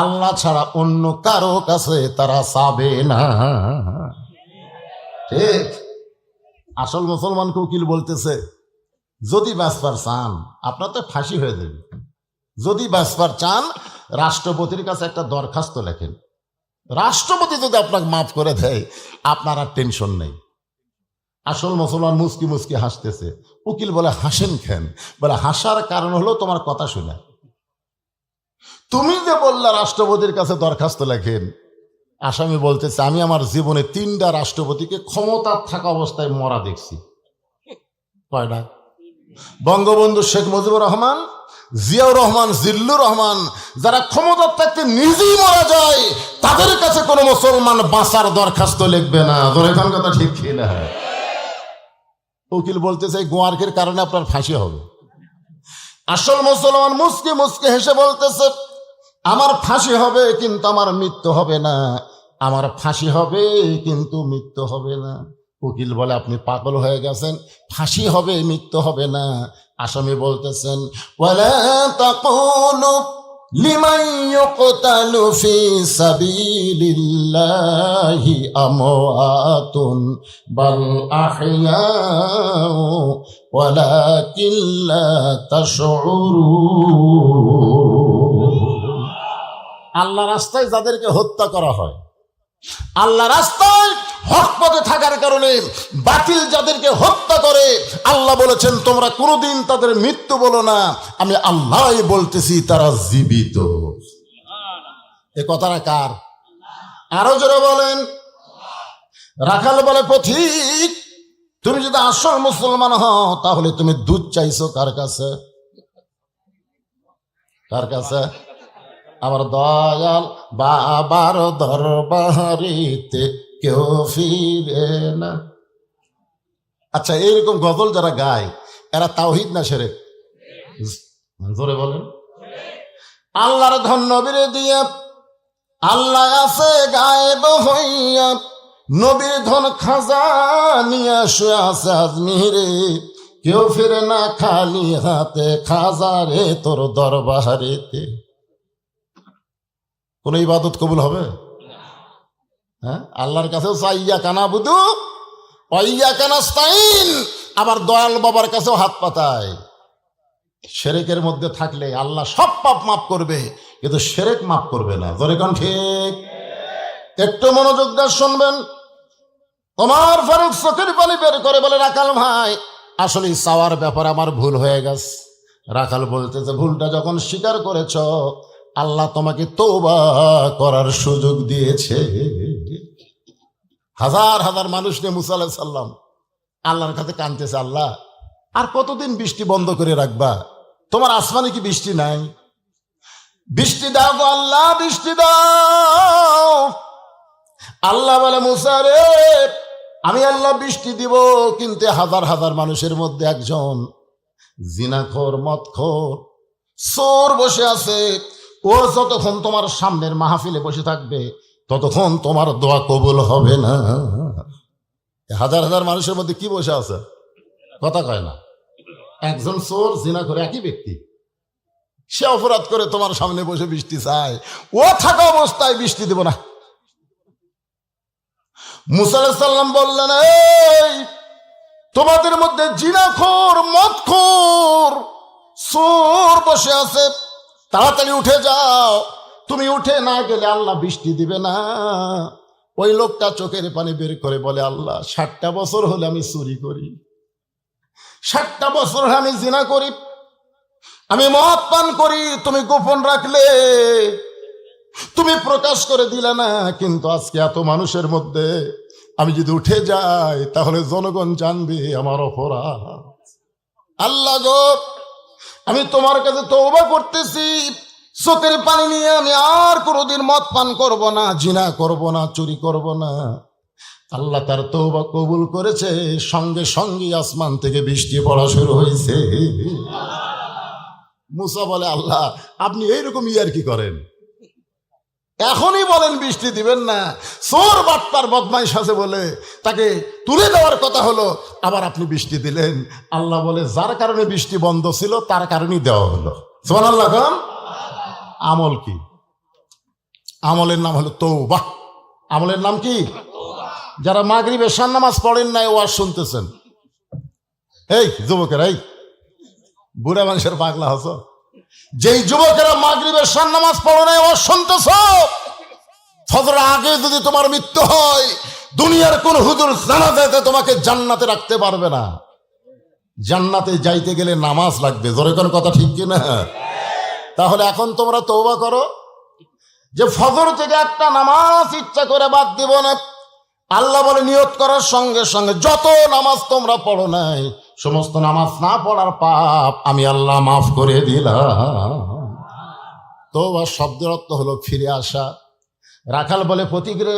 আল্লাহ ছাড়া অন্য কারো কাছে তারা চাবে না। ঠিক? আসল মুসলমানকে উকিল বলতেছে, যদি বাঁচবার চান, আপনার তো ফাঁসি হয়ে যাবে, যদি বাঁচবার চান রাষ্ট্রপতির কাছে একটা দরখাস্ত লেখেন, রাষ্ট্রপতি যদি আপনাকে মাফ করে দেয় আপনার আর টেনশন নেই। আসল মুসলমান মুস্কি মুস্কি হাসতেছে। উকিল বলে, হাসেন কেন? বলে, হাসার কারণ হলো তোমার কথা শুনে। তুমি যে বললা রাষ্ট্রপতির কাছে দরখাস্ত লেখেন, আসামি বলতেছে, আমি আমার জীবনে 3টা রাষ্ট্রপতিকে ক্ষমতা থাকা অবস্থায় মরা দেখছি। কয়টা? বঙ্গবন্ধু শেখ মুজিবুর রহমান, জিয়াউর রহমান, জিল্লুর রহমান, যারা ক্ষমতা থাকতে নিজেই মারা যায়, তাদের কাছে কোনো মুসলমান বাঁচার দরখাস্ত লিখবে না। ধরে কোন কথা ঠিক কিনা? উকিল বলতেছে, গোয়ার্কের কারণে আপনার ফাঁসি হবে। আসল মুসলমান মুস্কি মুস্কি হেসে বলতেছে, আমার ফাঁসি হবে কিন্তু আমার মৃত্যু হবে না, আমার ফাঁসি হবে কিন্তু মৃত্যু হবে না। উকিল বলে, আপনি পাগল হয়ে গেছেন, ফাঁসি হবে মৃত্যু হবে না। আসামি বলতেছেন, ওয়ালা তাকুলু লিমান ইউকতালু ফি সাবিলিল্লাহি আমওয়াতুন বাল আহইয়াউ ওয়ালাকিন লা তাশউরুন। আল্লাহ রাস্তায় যাদেরকে হত্যা করা হয়, আল্লাহ রাস্তায় হক পথে থাকার কারণে বাতিল যাদেরকে হত্যা করে, আল্লাহ বলেছেন তোমরা কোনোদিন তাদের মৃত্যু বলো না, আমি আল্লাহ বলতেছি তারা জীবিত। এ কথাটা কার? আরো জোরে বলেন। রাখাল বলে, পথিক তুমি যদি আসল মুসলমান হও তাহলে তুমি দুধ চাইছো কার কাছে? কার কাছে? আমার দয়াল বাবার দরবারিতে কেউ ফিরে না। আচ্ছা, এইরকম গজল যারা গায় এরা তাওহীদ না শিরক? জোরে বলেন। আল্লাহর ধন নবীরে দিয়ে, আল্লাহ আছে গায়েব হইয়া, নবীর ধন খাজা নিয়ে শুয়ে আছে আজমিরে, কেউ ফিরে না খালি হাতে, খাজা রে তোর দরবারেতে। কোন ইবাদত কবুল হবে? হ্যাঁ, আল্লাহর কাছেও চাইয়া কানা বুধু অইয়া কানাস্তাইন, আবার দয়াল বাবার কাছেও হাত পাতায়। শিরকের মধ্যে থাকলে আল্লাহ সব পাপ মাফ করবে, কিন্তু শিরক মাফ করবে না। ধরে কোন ঠিক? একটু মনোযোগ দিয়ে শুনবেন। ওমর ফারুক চোখের পানি বের করে বলে, রাখাল ভাই আসলে চাওয়ার ব্যাপারে আমার ভুল হয়ে গেছে। রাখাল বলতেছে, ভুলটা যখন স্বীকার করেছ, আল্লাহ তোমাকে তওবা করার সুযোগ দিয়েছে। হাজার হাজার মানুষ নিয়ে মুসা আলাইহিস সালাম আল্লাহর কাছে কাঁদতেছে, আল্লাহ আর কতদিন বৃষ্টি বন্ধ করে রাখবা? তোমার আসমানে কি বৃষ্টি নাই? বৃষ্টি দাও গো আল্লাহ, বৃষ্টি দাও। আল্লাহ বলে মুসা রে, আমি আল্লাহ বৃষ্টি দিব, কিন্তু হাজার হাজার মানুষের মধ্যে একজন জিনাখোর, মদখোর, চোর বসে আছে। ও যতক্ষণ তোমার সামনের মাহফিলে বসে থাকবে ততক্ষণ তোমার দোয়া কবুল হবে না। হাজার হাজার মানুষের মধ্যে কি বসে আছে? কথা কয় না। একজন চোর, জিনাখোর, একই ব্যক্তি। সে অপরাধ করে তোমার সামনে বসে বৃষ্টি চায়, ও থাকা অবস্থায় বৃষ্টি দেব না। মুসা আলাইহিস সালাম বললেন, এই তোমাদের মধ্যে জিনাখোর, মদখোর, চোর বসে আছে, তাড়াতাড়ি উঠে যাও। তুমি উঠে না গেলে আল্লাহ বৃষ্টি দিবে না। ওই লোকটা চোখের পানি বের করে বলে, আল্লাহ 60টা বছর হলে আমি চুরি করি, 60টা বছর হলে আমি জিনা করি, আমি মদ পান করি, তুমি গোপন রাখলে, তুমি প্রকাশ করে দিলে না। কিন্তু আজকে এত মানুষের মধ্যে আমি যদি উঠে যাই তাহলে জনগণ জানবে আমার অপরাধ। আল্লাহ গো, আমি তোমার কাছে তওবা করতেছি, চোখের পানি নিয়ে আমি আর কোনোদিন মদ পান করব না, জিনা করব না, চুরি করব না। আল্লাহ তার তওবা কবুল করেছে। সঙ্গে সঙ্গে আসমান থেকে বৃষ্টি পড়া শুরু হয়েছে। মুসা বলে, আল্লাহ আপনি এইরকম ইয়ার কি করেন? এখনই বলেন বৃষ্টি দিবেন না। চোর, বাটপার, বদমাইশ আছে বলে তাকে তুলে দেওয়ার কথা হলো, আবার আপনি বৃষ্টি দিলেন। আল্লাহ বলে, যার কারণে বৃষ্টি বন্ধ ছিল তার কারণেই দেওয়া হলো। সুবহানাল্লাহ। আমল কি? আমলের নাম হলো তওবা। আমলের নাম কি? যারা মাগরিব এশার নামাজ পড়েন নাই ওয়াজ শুনতেছেন, এই যুবকেরা, এই বুড়া মানুষের পাগলা হস, যেই যুবকেরা মাগরিব এশার নামাজ পড়ে নাই ওয়াজ শুনতেছ, ফজর আগে যদি তোমার মৃত্যু হয়, দুনিয়ার কোন হুজুর জানাজাতে তোমাকে জান্নাতে রাখতে পারবে না। জান্নাতে যাইতে গেলে নামাজ লাগবে। জোরে কোন কথা ঠিক কিনা? তাহলে এখন তোমরা তওবা করো যে ফজর থেকে একটা নামাজ ইচ্ছা করে বাদ দিব না। আল্লাহ বলে, নিয়ত করার সঙ্গে সঙ্গে যত নামাজ তোমরা পড়ো নাই, সমস্ত নামাজ না পড়ার পাপ আমি আল্লাহ মাফ করে দিলাম। তওবা শব্দের অর্থ হলো ফিরে আসা। রাখাল বলে, প্রতিগ্রে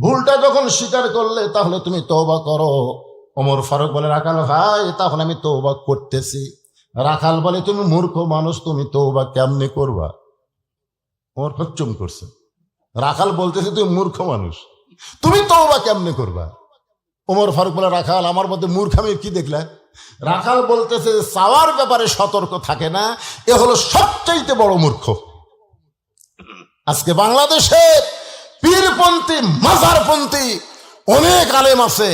ভুলটা যখন স্বীকার করলে তাহলে তুমি তওবা করো। ওমর ফারুক বলে, রাখাল ভাই তখন আমি তওবা করতেছি। রাখাল বলে, তুমি মূর্খ মানুষ, তুমি তওবা কেমনে করবা? ওমর ফারুক চুপ করছে। রাখাল বলতেছে, তুমি মূর্খ মানুষ, তুমি তওবা কেমনে করবা? ওমর ফারুক বলে, রাখাল আমার মধ্যে মূর্খামি কি দেখলে? রাখাল বলতেছে, চাওয়ার ব্যাপারে সতর্ক থাকে না, এ হলো সবচাইতে বড় মূর্খ। আজকে বাংলাদেশে পীরপন্থী, মাজারপন্থী অনেক আলেম আছে।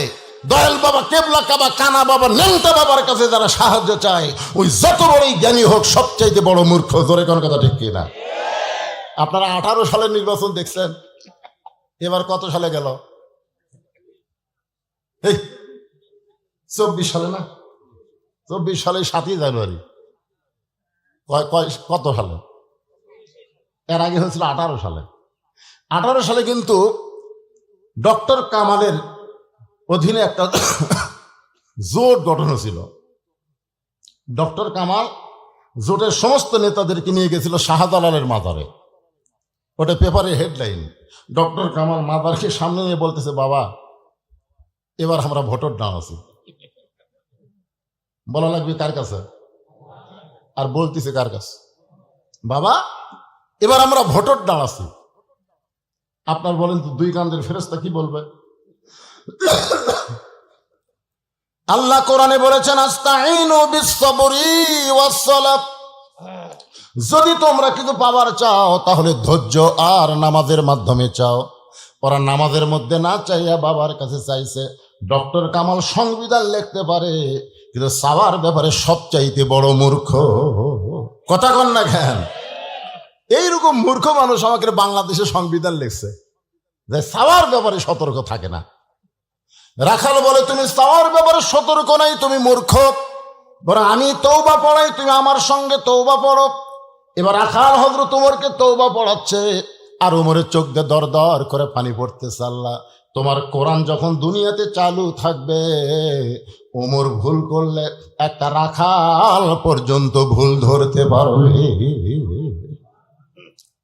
দয়াল বাবা, কেবলা কাবা, কানা বাবা, নেংটা বাবার কাছে যারা সাহায্য চায়, ওই যত বড়ই জ্ঞানী হোক সবচাইতে বড় মূর্খ। জোরে কোন কথা ঠিক কিনা? আপনারা 18 সালের নির্বাচন দেখছেন, এবার কত সালে গেল? এই 24 সালে না? 24 সালে 7ই জানুয়ারি। কত সালে? এর আগে হয়েছিল 18 সালে। 18 সালে কিন্তু ডক্টর কামালের অধীনে একটা জোট গঠন ছিল। ডক্টর কামাল জোটের সমস্ত নেতাদেরকে নিয়ে গেছিল শাহজালালের মাজারে। ওটা পেপারের হেডলাইন। ডক্টর কামাল মাজারকে সামনে নিয়ে বলতেছে, বাবা এবার আমরা ভোটের ডান আছি। বলা লাগবে কার কাছে? আর বলতেছে কার কাছে? বাবা এবার আমরা ভোটের ডান আছি। আপনার বলেন তো, দুই কান্দের ফেরেশতা কি বলবে? আল্লাহ কোরআনে বলেছেন, আস্তাঈনু বিস-সাবরি ওয়াস-সালাত। যদি তোমরা কিছু পাবার চাও তাহলে ধৈর্য আর নামাজের মাধ্যমে চাও। ওরা নামাজের মধ্যে না চাইয়া বাবার কাছে চাইছে। ডক্টর কামাল সংবিধান লিখতে পারে, কিন্তু চাওয়ার ব্যাপারে সবচাইতে বড় মূর্খ। কথা কন না কেন? এইরকম মূর্খ মানুষ আমাকে বাংলাদেশে সংবিধান লিখছে যে চাওয়ার ব্যাপারে সতর্ক থাকে না। রাখাল বলে, তুমি চাওয়ার ব্যাপারে সতর্ক নাই, তুমি মূর্খ। বরং আমি তওবা পড়াই, তুমি আমার সঙ্গে তওবা পড়ো। এবার রাখাল হযরত ওমরকে তওবা পড়াচ্ছে, আর ওমরের চোখ দিয়ে দর দর করে পানি পড়তেছে। আল্লাহ তোমার কোরআন যখন দুনিয়াতে চালু থাকবে, ওমর ভুল করলে একটা রাখাল পর্যন্ত ভুল ধরতে পারবে।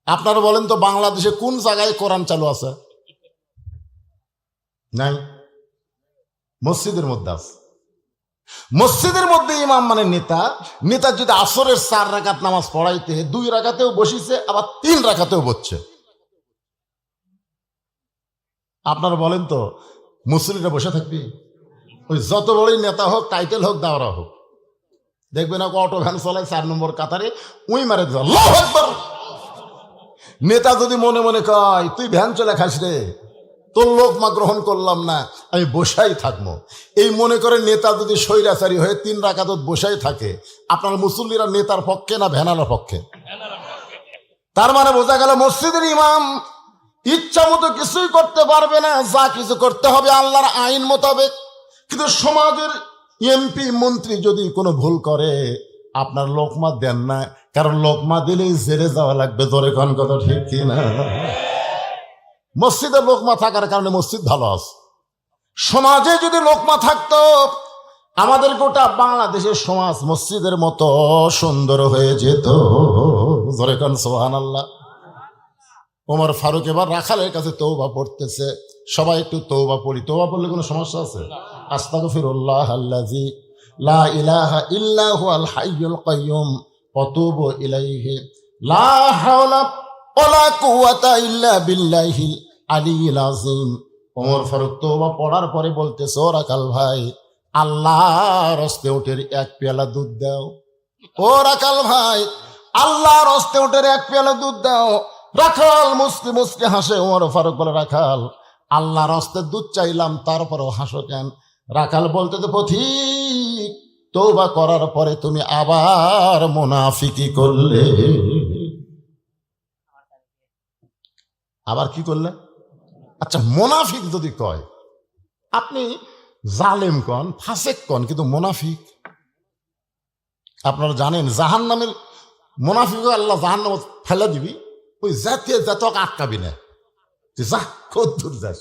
আপনারা বলেন তো বাংলাদেশে কোন জায়গায় কোরআন চালু আছে? নাই। মসজিদের মধ্যে আছে। মসজিদের মধ্যে ইমাম মানে নেতা। নেতা যদি আসরের 4 রাকাত নামাজ পড়াইতে 2 রাকাতেও বসিছে, আবার 3 রাকাতেও বসছে। আপনারা বলেন তো মুসলিমরা বসে থাকবি? ওই যত বড়ই নেতা হোক, টাইটেল হোক, দাওরা হোক, দেখবে না অটো ভ্যান চলায় 4 নম্বর কাতারে উই মারে দিল, আল্লাহু আকবার। নেতা যদি মনে মনে কয় তুই ভ্যান চলে খাস রে, তোর লোকমা গ্রহণ করলাম না, আমি বসাই থাকবো, এই মনে করে নেতা যদি স্বৈরাচারী হয়ে 3 রাকাত বসাই থাকে, আপনার মুসল্লিরা নেতার পক্ষে না ভ্যানালার পক্ষে? তার মানে বোঝা গেল মসজিদের ইমাম ইচ্ছা মতো কিছুই করতে পারবে না, যা কিছু করতে হবে আল্লাহর আইন মোতাবেক। কিন্তু সমাজের এমপি মন্ত্রী যদি কোনো ভুল করে, আপনার লোকমা দেন না, কারণ লোকমা দিলেই জেলে যাওয়া লাগবে। জোরে কোন কথা ঠিক কি না? মসজিদে লোকমা থাকার কারণে মসজিদ ভালো আছে। সমাজে যদি লোকমা থাকতো, আমাদের গোটা বাংলাদেশের সমাজ মসজিদের মতো সুন্দর হয়ে যেত। জোরে কোন সুবহানাল্লাহ। ওমর ফারুক এবার রাখালের কাছে তওবা পড়তেছে। সবাই একটু তওবা পড়ি। তওবা পড়লে কোনো সমস্যা আছে? আস্তাগফিরুল্লাহ আল্লাযী লা ইলাহা ইল্লা হুয়াল হাইয়ুল কাইয়্যুম ওয়া তুবু ইলাইহি লা হাওলা ওয়ালা কুওয়াতা ইল্লা বিল্লাহিল আলিয়্যিল আযীম। ওমর ফারুক তওবা পড়ার পরে বলতেছে, ও রাখাল ভাই, আল্লাহর হস্তে উটের 1 পেয়ালা দুধ দাও। ও রাখাল ভাই, আল্লাহর হস্তে উটের 1 পেয়ালা দুধ দাও। রাখাল মুসকি মুসকি হাসে। ওমর ফারুক বলে, রাখাল, আল্লাহর হস্তে দুধ চাইলাম, তারপরেও হাসো কেন? রাখাল বলতে তো পথিক, তওবা করার পরে তুমি আবার মুনাফিকি করলে। আবার কি করলে? আচ্ছা, মুনাফিক যদি কয়, আপনি জালেম কন, ফাসেক কন, কিন্তু মুনাফিক আপনারা জানেন জাহান্নামের মুনাফিক আল্লাহ জাহান্নামে ফেলে দিবি, ওই জাতীয় জাতক আটকাবি না, যা কদ্দুর যাস।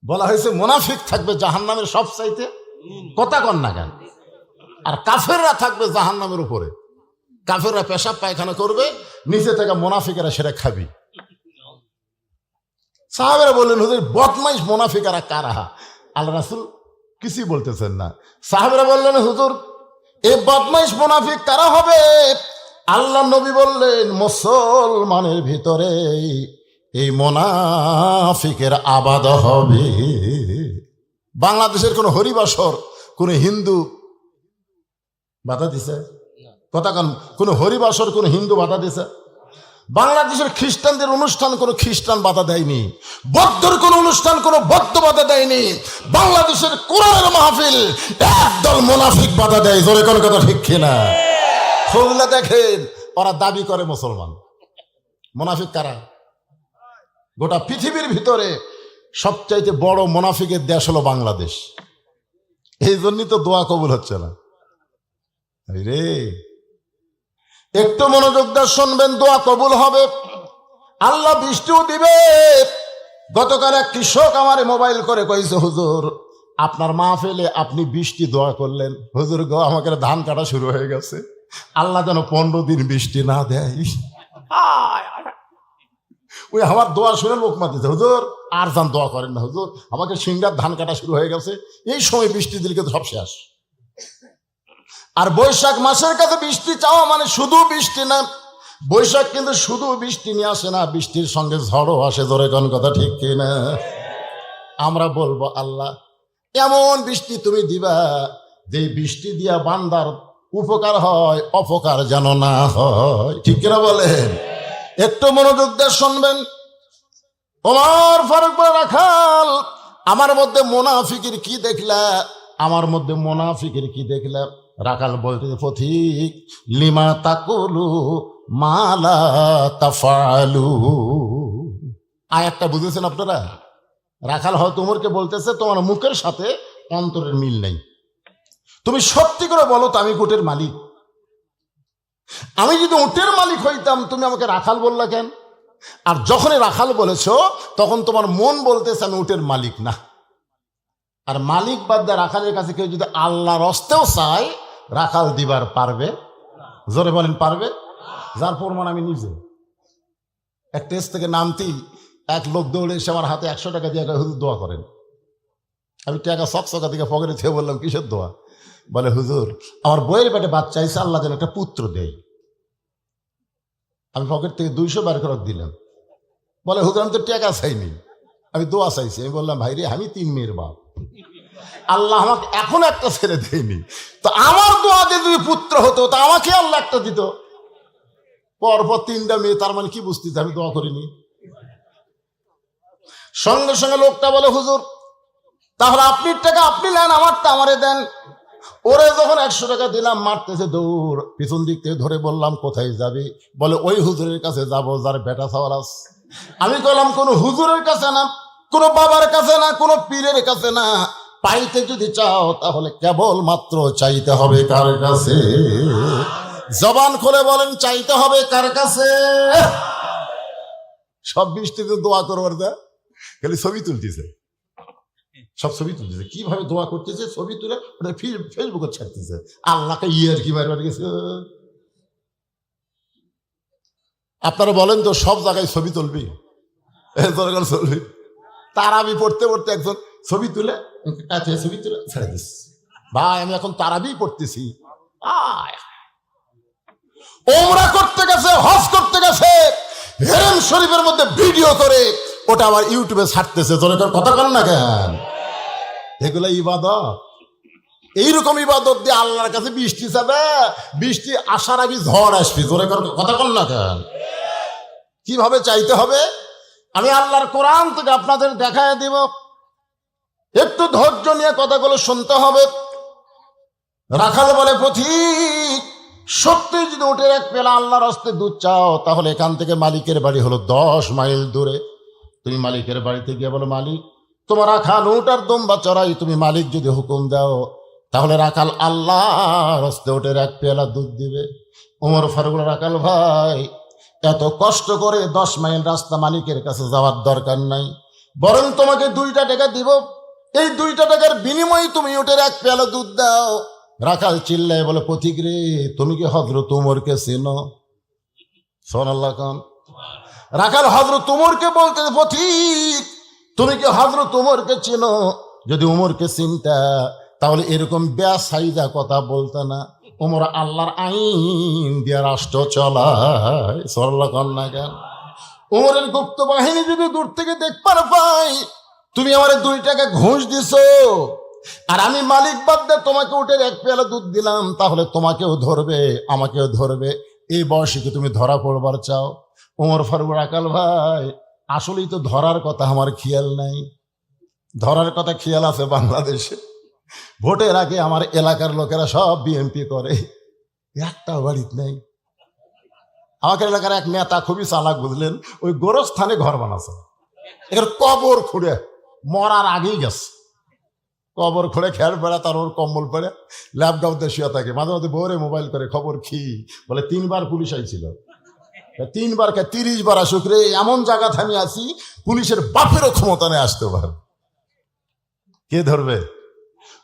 বলা হয়েছে মুনাফিক থাকবে জাহান্নামের সব চাইতে, কথা কন না কেন? আর কাফেররা থাকবে জাহান্নামের উপরে। কাফেররা পেশাব পায়খানা করবে, নিচে থেকে মুনাফিকেরা সেটা খাবি। সাহাবেরা বললেন, হুজুর বদমাইশ মুনাফিকেরা কারা? আল্লাহ রাসূল কিছুই বলতেছেন না। সাহাবেরা বললেন, হুজুর এই বদমাইশ মুনাফিক কারা হবে? আল্লাহ নবী বললেন, মুসলমানের ভিতরে এই মুনাফিকের আবাদ হবে। বাংলাদেশের কোন হরিবাসর কোন হিন্দু বাধা দিছে? কথা কান, কোন হরিবাসর কোন হিন্দু বাধা দিছে? বাংলাদেশের খ্রিস্টানদের অনুষ্ঠান কোন খ্রিস্টান বাধা দেয়নি, বৌদ্ধর কোন অনুষ্ঠান কোন বৌদ্ধ বাধা দেয়নি। বাংলাদেশের কোরআনের মাহফিল একদল মুনাফিক বাধা দেয়। জোরে কোন কথা ঠিক কিনা? খুলনা দেখেন, ওরা দাবি করে মুসলমান। মুনাফিক কারা? গোটা পৃথিবীর ভিতরে সবচাইতে বড় মুনাফিকের দেশ হলো বাংলাদেশ। এই জন্যই তো দোয়া কবুল হচ্ছে না রে। একটু মনোযোগ দিয়ে শুনবেন, দোয়া কবুল হবে, আল্লাহ বৃষ্টিও দিবে। গতকাল এক কৃষক আমার মোবাইল করে কইছে, হুজুর আপনার মাহফিলে আপনি বৃষ্টি দোয়া করলেন, হুজুর গো আমাকে ধান কাটা শুরু হয়ে গেছে, আল্লাহ যেন 15 দিন বৃষ্টি না দেয়। ওই আমার দোয়া শুনে লোক মাতিছে, হুজুর আর যান দোয়া করেন না, হুজুর আমাকে সিংড়ার ধান কাটা শুরু হয়ে গেছে, এই সময় বৃষ্টি দিলে কিন্তু সব শেষ। আর বৈশাখ মাসের কাছে বৃষ্টি চাওয়া মানে শুধু বৃষ্টি না, বৈশাখ কিন্তু শুধু বৃষ্টি নিয়ে আসে না, বৃষ্টির সঙ্গে ঝড়ও আসে। জোরে কোন কথা ঠিক কিনা? আমরা বলবো, আল্লাহ এমন বৃষ্টি তুমি দিবা যে বৃষ্টি দিয়া বান্দার উপকার হয়, অপকার যেন না হয়। ঠিক কিনা বলেন? একটু মনোযোগ দিয়ে শুনবেন। ওমর ফারুক রাখাল, আমার মধ্যে মুনাফিকের কি দেখলা? আমার মধ্যে মুনাফিকের কি দেখলা? রাখাল বলতে, পথিক লিমা তাকুলু মালা তাফালু। আয়াতটা বুঝেছেন আপনারা? রাখাল হয়তো উমরকে বলতেছে, তোমার মুখের সাথে অন্তরের মিল নেই, তুমি সত্যি করে বলো তো আমি উটের মালিক। আমি যদি উটের মালিক হইতাম, তুমি আমাকে রাখাল বললা কেন? আর যখনই রাখাল বলেছ তখন তোমার মন বলতেছে আমি উটের মালিক না। আর মালিক বাদ দিয়ে রাখালের কাছে কেউ যদি আল্লাহর হস্তেও চায় রাখাল দিবার পারবে? জোরে বলেন পারবে? যার প্রমাণ আমি নিজে। এক টেস্ট থেকে নামতেই এক লোক দৌড়ে এসে আমার হাতে 100 টাকা দিয়ে হুজুর দোয়া করেন। আমি টাকা সকসকা থেকে পকেটে ছেড়ে বললাম কিসের দোয়া? বলে হুজুর আমার বইয়ের পেটে বাচ্চা হয়েছে, আল্লাহ যেন একটা পুত্র দেয়। আমি পকেট থেকে 200 বার করে দিলাম। বলে হুজুর আমি তো টাকা চাইনি, আমি দোয়া চাইছি। আমি বললাম ভাই রে আমি 3 মেয়ের বাপ, আল্লাহ আমাকে এখন একটা ছেলে দেয়নি, তো আমার দোয়া দিয়ে যদি পুত্র হতো তা আমাকে আল্লাহ একটা দিত। পরপর 3টা মেয়ে, তার মানে কি বুঝতেছে আমি দোয়া করিনি? সঙ্গে সঙ্গে লোকটা বলে হুজুর তাহলে আপনি টাকা আপনি নেন, আমারটা আমারে দেন। ওরে যখন 100 টাকা দিলাম মারতেছে দৌড়, পিছন দিক থেকে ধরে বললাম কোথায় যাবি? বলে ওই হুজুরের কাছে যাবো যার বেটা সওয়ালাস। আমি বললাম কোন হুজুরের কাছে না, কোন বাবার কাছে না, কোন পীরের কাছে না, পাইতে যদি চাও তাহলে কেবল মাত্র চাইতে হবে কার কাছে? জবান খুলে বলেন চাইতে হবে কার কাছে? সব বৃষ্টিতে দোয়া করবার দা খালি ছবি তুলতেছে, সব ছবি তুলতেছে, কিভাবে দোয়া করতেছে ছবি তুলে ওটা ফেসবুকে ছাড়তেছে। আল্লাহকে ইয়ার কি বার গেছে। আপনারা বলেন তো সব জায়গায় ছবি তুলবি? চলবি। তারাবি পড়তে পড়তে একজন ছবি তুলে ছবি তুলে ছেড়ে দিস। ভাই আমি এখন তারাবি পড়তেছি, ওমরা করতে গেছে, হজ করতে গেছে, হেরেম শরীফের মধ্যে ভিডিও করে ওটা আবার ইউটিউবে ছাড়তেছে। তোর কথা বল না কেন? এগুলো ইবাদত। এইরকম ইবাদত দিয়ে আল্লাহর কাছে বৃষ্টি চাবে, বৃষ্টি আসার আগে ঝড় আসবে। তোরে কথা বল না কেন? কিভাবে চাইতে হবে আমি আল্লাহর কোরআন থেকে আপনাদের দেখায় দিব, একটু ধৈর্য নিয়ে কথাগুলো শুনতে হবে। রাখাল বলে পথিক সত্যি যদি উঠে এক পেলা আল্লাহর হস্তে দুধ চাও তাহলে এখান থেকে মালিকের বাড়ি হলো 10 মাইল দূরে। তুমি মালিকের বাড়িতে গিয়ে বলো মালিক তোমার রাখাল উট আর দুম্বা চড়াই, তুমি মালিক যদি হুকুম দাও তাহলে রাখাল আল্লাহর হস্তে উঠের এক পেলা দুধ দিবে। ওমর ফারুক রাখাল ভাই এত কষ্ট করে 10 মাইল রাস্তা মালিকের কাছে যাওয়ার দরকার নাই, বরং তোমাকে 2টা টাকা দিব, এই 2টা টাকার বিনিময়ে তুমি উটের এক পেলা দুধ দাও। রাখাল চিল্লায় বলে পথিক রে তুমি কি হযরত উমরকে চেনো? সুবহানাল্লাহ খান। রাখাল হযরত উমরকে বলতে পথিক তুমি কি হযরত উমরকে চেনো? যদি উমরকে চিনতা তাহলে এরকম বেসাইদা কথা বলতে না। উমর আল্লাহর আইন দিয়ে রাষ্ট্র চলায়। সুবহানাল্লাহ খান না কেন? উমরের গুপ্ত বাহিনী যদি দূর থেকে দেখবার পাই তুমি আমারে 2 টাকা ঘুষ দিছো আর আমি মালিক বাদ দিয়ে তোমাকে উঠে এক পেয়ালা দুধ দিলাম, তাহলে তোমাকেও ধরবে আমাকেও ধরবে। এই বয়সে কি তুমি ধরা পড়বার চাও? ওমর ফারুক রাখাল ভাই আসলেই তো ধরার কথা আমার খেয়াল নাই। ধরার কথা খেয়াল আছে বাংলাদেশে। ভোটের আগে আমার এলাকার লোকেরা সব বিএনপি করে, একটা বাড়িতে নেই। আমাদের এলাকার এক নেতা খুবই চালাক বুঝলেন, ওই গোরস্থানে ঘর বানাচ্ছে, এর কবর খুঁড়ে মরার আগেই গেছে। কবর খুঁড়ে খেয়াল পড়ে তার ওর কম্বল পড়ে ল্যাপটপতে শুয়ে থাকে। মাঝে মাঝে বউরে মোবাইল করে খবর কি বলে 3 বার পুলিশ আইছিল, 3 বার 30 বার আসুক রে, এমন জায়গা থামি আছি পুলিশের বাপেরও ক্ষমতা নেই আসতে পারে। কে ধরবে?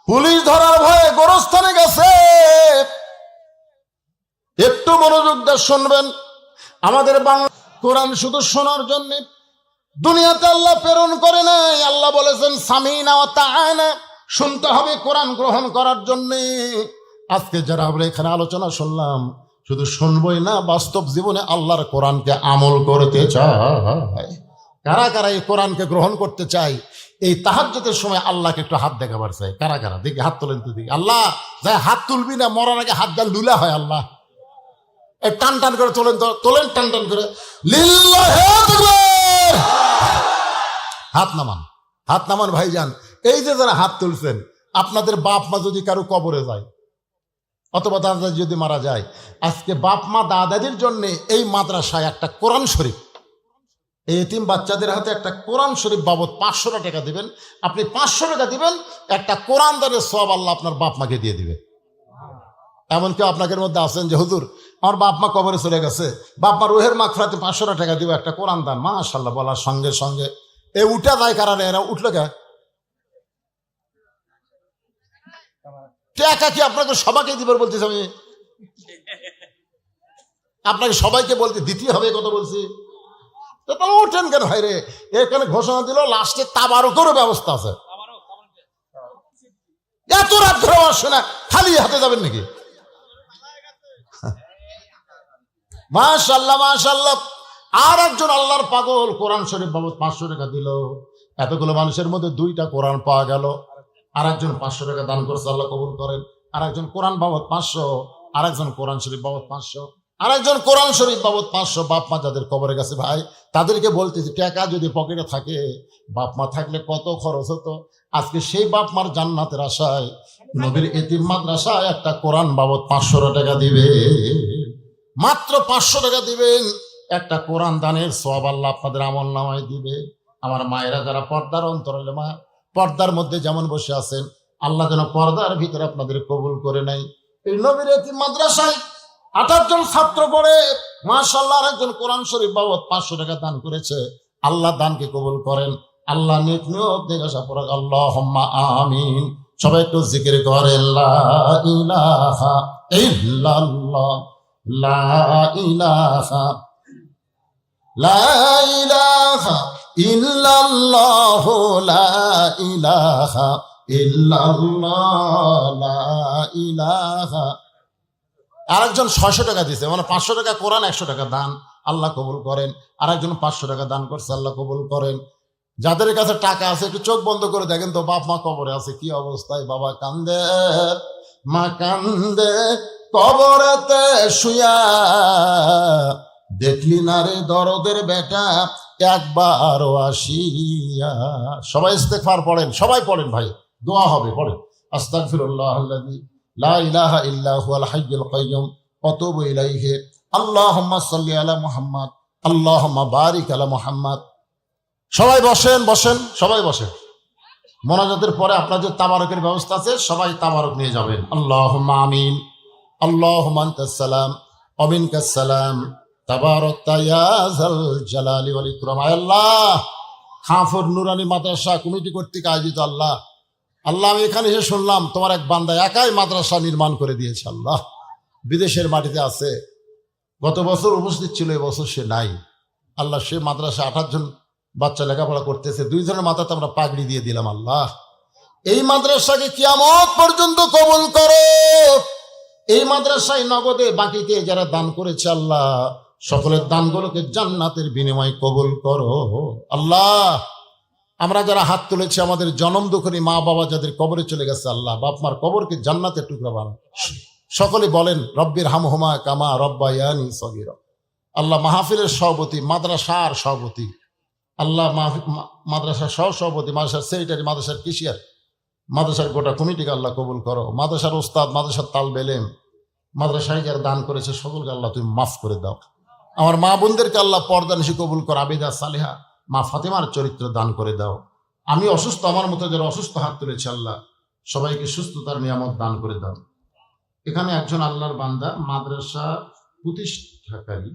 পুলিশ ধরার ভয়ে গোরস্থানে গেছে। একটু মনোযোগ দিয়ে শুনবেন। আমাদের বাংলা কোরআন শুধু শোনার জন্য দুনিয়াতে আল্লাহ প্রেরণ করে নাই। আল্লাহ বলেছেন সামিনা ওয়া তাআনা, শুনতে হবে কোরআন গ্রহণ করার জন্য। আজকে যারা আমরা এখানে আলোচনা শুনলাম শুধু শুনবই না, বাস্তব জীবনে আল্লাহর কোরআনকে আমল করতে চায়। কারা কারা এই কোরআনকে গ্রহণ করতে চাই? এই তাহাজ্জুদের সময় আল্লাহকে একটু হাত দেখাবার চাই। কারা কারা দেখি হাত তোলেন তো দেখি। আল্লাহ যাই হাত তুলবি না, মরার আগে হাত দেন লুলা হয়। আল্লাহ এই টান টান করে তোলেন, তোলেন টান টান করে। লিল্লাহি আকবার। হাত নামান, হাত নামান ভাইজান। এই যে যারা হাত তুলছেন, আপনাদের বাপ মা যদি কারো কবরে যায় অথবা দাদা যদি মারা যায়, আজকে বাপ মা দাদাদের জন্য এই মাদ্রাসায় একটা কোরআন শরীফ, এই এতিম বাচ্চাদের হাতে একটা কোরআন শরীফ বাবদ 500 টাকা দিবেন। আপনি 500 টাকা দিবেন, একটা কোরআন দানের সওয়াব আল্লাহ আপনার বাপ মাকে দিয়ে দিবে। এমন কেউ আপনাদের মধ্যে আছেন যে হুজুর আমার বাপ মা কবরে চলে গেছে, বাপ মা রুহের মাগফিরাতে 500 টাকা দিব, একটা কোরআন দান, মাশাআল্লাহ বলার সঙ্গে সঙ্গে এ উঠা যায় কারণে এরা উঠলো কে? টাকা কি আপনাকে সবাইকে দিবার বলতেছি আমি? আপনাকে সবাইকে বলতে দিতে হবে কথা বলছি, তাহলে ওঠেন কেন ভাই রে? এখানে ঘোষণা দিল লাস্টে তাবারকেরও ব্যবস্থা আছে। এত রাত ধরে আসে না, খালি হাতে যাবেন নাকি? মাশাআল্লাহ মাশাআল্লাহ। আর একজন আল্লাহর পাগল কোরআন শরীফ বাবদ 500 টাকা দিল। এতগুলো মানুষের মধ্যে 2টা কোরআন পাওয়া গেল। আর একজন 500 টাকা দান করছে, আল্লাহ কবুল করেন। আর একজন কোরআন বাবদ 500, আর একজন কোরআন শরীফ বাবদ 500, আর একজন কোরআন শরীফ বাবদ 500। বাপ মা যাদের কবরে গেছে ভাই, তাদেরকে বলতেছি টাকা যদি পকেটে থাকে, বাপ মা থাকলে কত খরচ হতো। আজকে সেই বাপ মার জান্নাতের আশায় নবীর এতিম মাদ্রাসায় একটা কোরআন বাবদ 500 টাকা দিবে, মাত্র 500 টাকা দিবেন। একটা কোরআন দানের সওয়াব আল্লাহ আপনাদের আমল নামায় দিবে। আমার মায়েরা যারা পর্দার অন্তরালে মা, পর্দার মধ্যে যেমন বসে আছেন, আল্লাহ যেন পর্দার ভিতরে আপনাদের কবুল করে নেয়। এই নবীর এতিম মাদ্রাসায় 28 জন ছাত্র পড়ে, মাশাআল্লাহ। আর একজন কোরআন শরীফ বাবদ 500 টাকা দান করেছে, আল্লাহ দানকে কবুল করেন। আল্লাহ নেক নিয়ত জিজ্ঞাসা পড়া, আল্লাহুম্মা আমিন। সবাই একটু জিকির করেন, লা ইলাহা ইল্লাল্লাহ, লা ইলাহা, লা ইলাহা ইল্লাল্লাহ, লা ইলাহা ইল্লাল্লাহ, লা ইলাহা। আরেকজন 600 টাকা দিয়েছে, মানে 500 টাকা কোরআন, 100 টাকা দান, আল্লাহ কবুল করেন। আরেকজন 500 টাকা দান করছে, আল্লাহ কবুল করেন। যাদের কাছে টাকা আছে একটু চোখ বন্ধ করে দেখেন তো, বাপ মা কবরে আছে, কি অবস্থায়? বাবা কান্দে, মা কান্দে কবরেতে শুয়া, দেখলি না রে দরদের বেটা একবারও আসিয়া। সবাই ইস্তেগফার পড়েন, সবাই পড়েন ভাই, দোয়া হবে, পড়েন। আস্তাগফিরুল্লাহাল্লাযী লা ইলাহা ইল্লা হুয়াল হাইয়ুল কাইয়্যুম ওয়া তুবু ইলাইহি। আল্লাহুম্মা সাল্লি আলা মুহাম্মাদ, আল্লাহুম্মা বারিক আলা মুহাম্মাদ। সবাই বসেন, বসেন, সবাই বসেন। মোনাজাতের পরে আপনাদের তাবারকের ব্যবস্থা আছে, সবাই তাবারক নিয়ে যাবেন। আল্লাহুম্মা আমিন। আল্লাহুম্মা আনতাস সালাম ওয়া মিনকাস সালাম, তাবারাকতা ইয়া যাল জালালি ওয়াল ইকরাম। আল্লাহ, খাফর নুরানি মাদ্রাসা কমিটি কর্তৃক আয়োজিত আল্লাহ, আল্লাহ আমি এখানে এসে শুনলাম তোমার এক বান্দা একাই মাদ্রাসা নির্মাণ করে দিয়েছে। আল্লাহ, বিদেশের মাটিতে আছে, গত বছর উপস্থিত ছিল, এবছর সে নাই। আল্লাহ, সে মাদ্রাসা 28 জন বাচ্চা লেখাপড়া করতেছে, 2 জনের মাথাতে আমরা পাগড়ি দিয়ে দিলাম। আল্লাহ, এই মাদ্রাসাকে কিয়ামত পর্যন্ত কবুল করো। এই মাদ্রাসায় নগদে বাকিতে যারা দান করেছে, আল্লাহ সকলের দানগুলোকে জান্নাতের বিনিময়ে কবুল করো। আল্লাহ, আমরা যারা হাত তুলেছি, আমাদের জনম দুঃখী মা বাবা যাদের কবরে চলে গেছে, আল্লাহ বাপ মার কবরকে জান্নাতের টুকরা বানাও। সকলে বলেন রব্বির হামহুমা কামা রব্বায়ানি সগীরা। আল্লাহ, মাহফিলের সভাপতি, মাদ্রাসার সভাপতি, আল্লাহ মাদ্রাসার সহসভাপতি, মাদ্রাসার সেক্রেটারি, মাদ্রাসার কেশিয়ার, মাদ্রাসার গোটা কমিটিকে আল্লাহ কবুল করো। মাদ্রাসার ওস্তাদ, মাদ্রাসার তালবে ইলম, মাদ্রাসায় যারা দান করেছে সকলকে আল্লাহ তুমি মাফ করে দাও। আমার মা বোনদেরকে আল্লাহ পর্দানিশি কবুল করো। আবিদা সালেহা মা ফাতেমার চরিত্র দান করে দাও। আমি অসুস্থ, আমার মতো যারা অসুস্থ হাত তুলেছে, আল্লাহ সবাইকে সুস্থতার নিয়ামত দান করে দাও। এখানে একজন আল্লাহর বান্দা মাদ্রাসা প্রতিষ্ঠাকারী,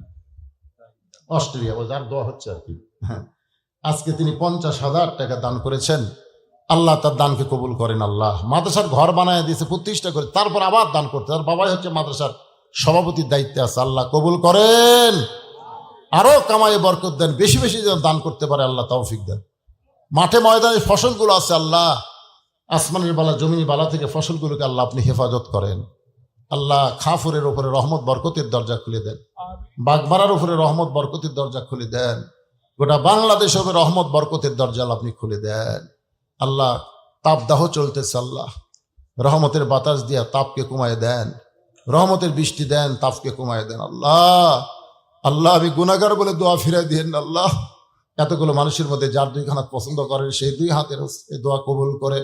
অস্ট্রেলিয়া, যার দোয়া হচ্ছে আর কি, আজকে তিনি 50,000 টাকা দান করেছেন। আল্লাহ তার দানকে কবুল করেন। আল্লাহ মাদ্রাসার ঘর বানায় দিয়েছে, প্রতিষ্ঠা করে, তারপর আবার দান করতে, তার বাবাই হচ্ছে মাদ্রাসার সভাপতির দায়িত্বে আছে। আল্লাহ কবুল করেন, আরো কামাই বরকত দেন, বেশি বেশি যেন দান করতে পারে আল্লাহ তৌফিক দেন। মাঠে ময়দানে ফসলগুলো আছে, আল্লাহ আসমানের বালা জমিনের বালা থেকে ফসলগুলোকে আল্লাহ আপনি হেফাজত করেন। আল্লাহ খাফুরের উপরে রহমত বরকতের দরজা খুলে দেন, বাগমারার উপরে রহমত বরকতের দরজা খুলে দেন, গোটা বাংলাদেশের উপরে রহমত বরকতের দরজা আপনি খুলে দেন। আল্লাহ তাপদাহ চলতেছে, আল্লাহ রহমতের বাতাস দিয়া তাপকে কমায় দেন, রহমতের বৃষ্টি দেন, তাপকে কমায় দেন। আল্লাহ, আল্লাহ আমি গুনাহগার বলে দোয়া ফিরাই দিয়েন। আল্লাহ, এতগুলো মানুষের মধ্যে যার 2 হাত পছন্দ করেন, সেই 2 হাতের দোয়া কবুল করে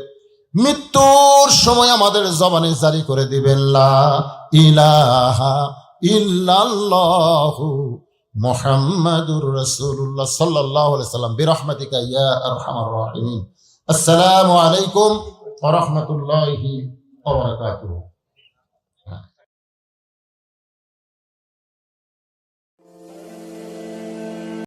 মৃত্যুর সময় আমাদের জবানে জারি করে দিবেন, লা ইলাহা ইল্লাল্লাহু মুহাম্মাদুর রাসূলুল্লাহ সাল্লাল্লাহু আলাইহি সাল্লাম বিরহমাতিকা ইয়া আরহামার রাহিমিন। আসসালামু আলাইকুম ওয়া রাহমাতুল্লাহি ওয়া বারাকাতুহু।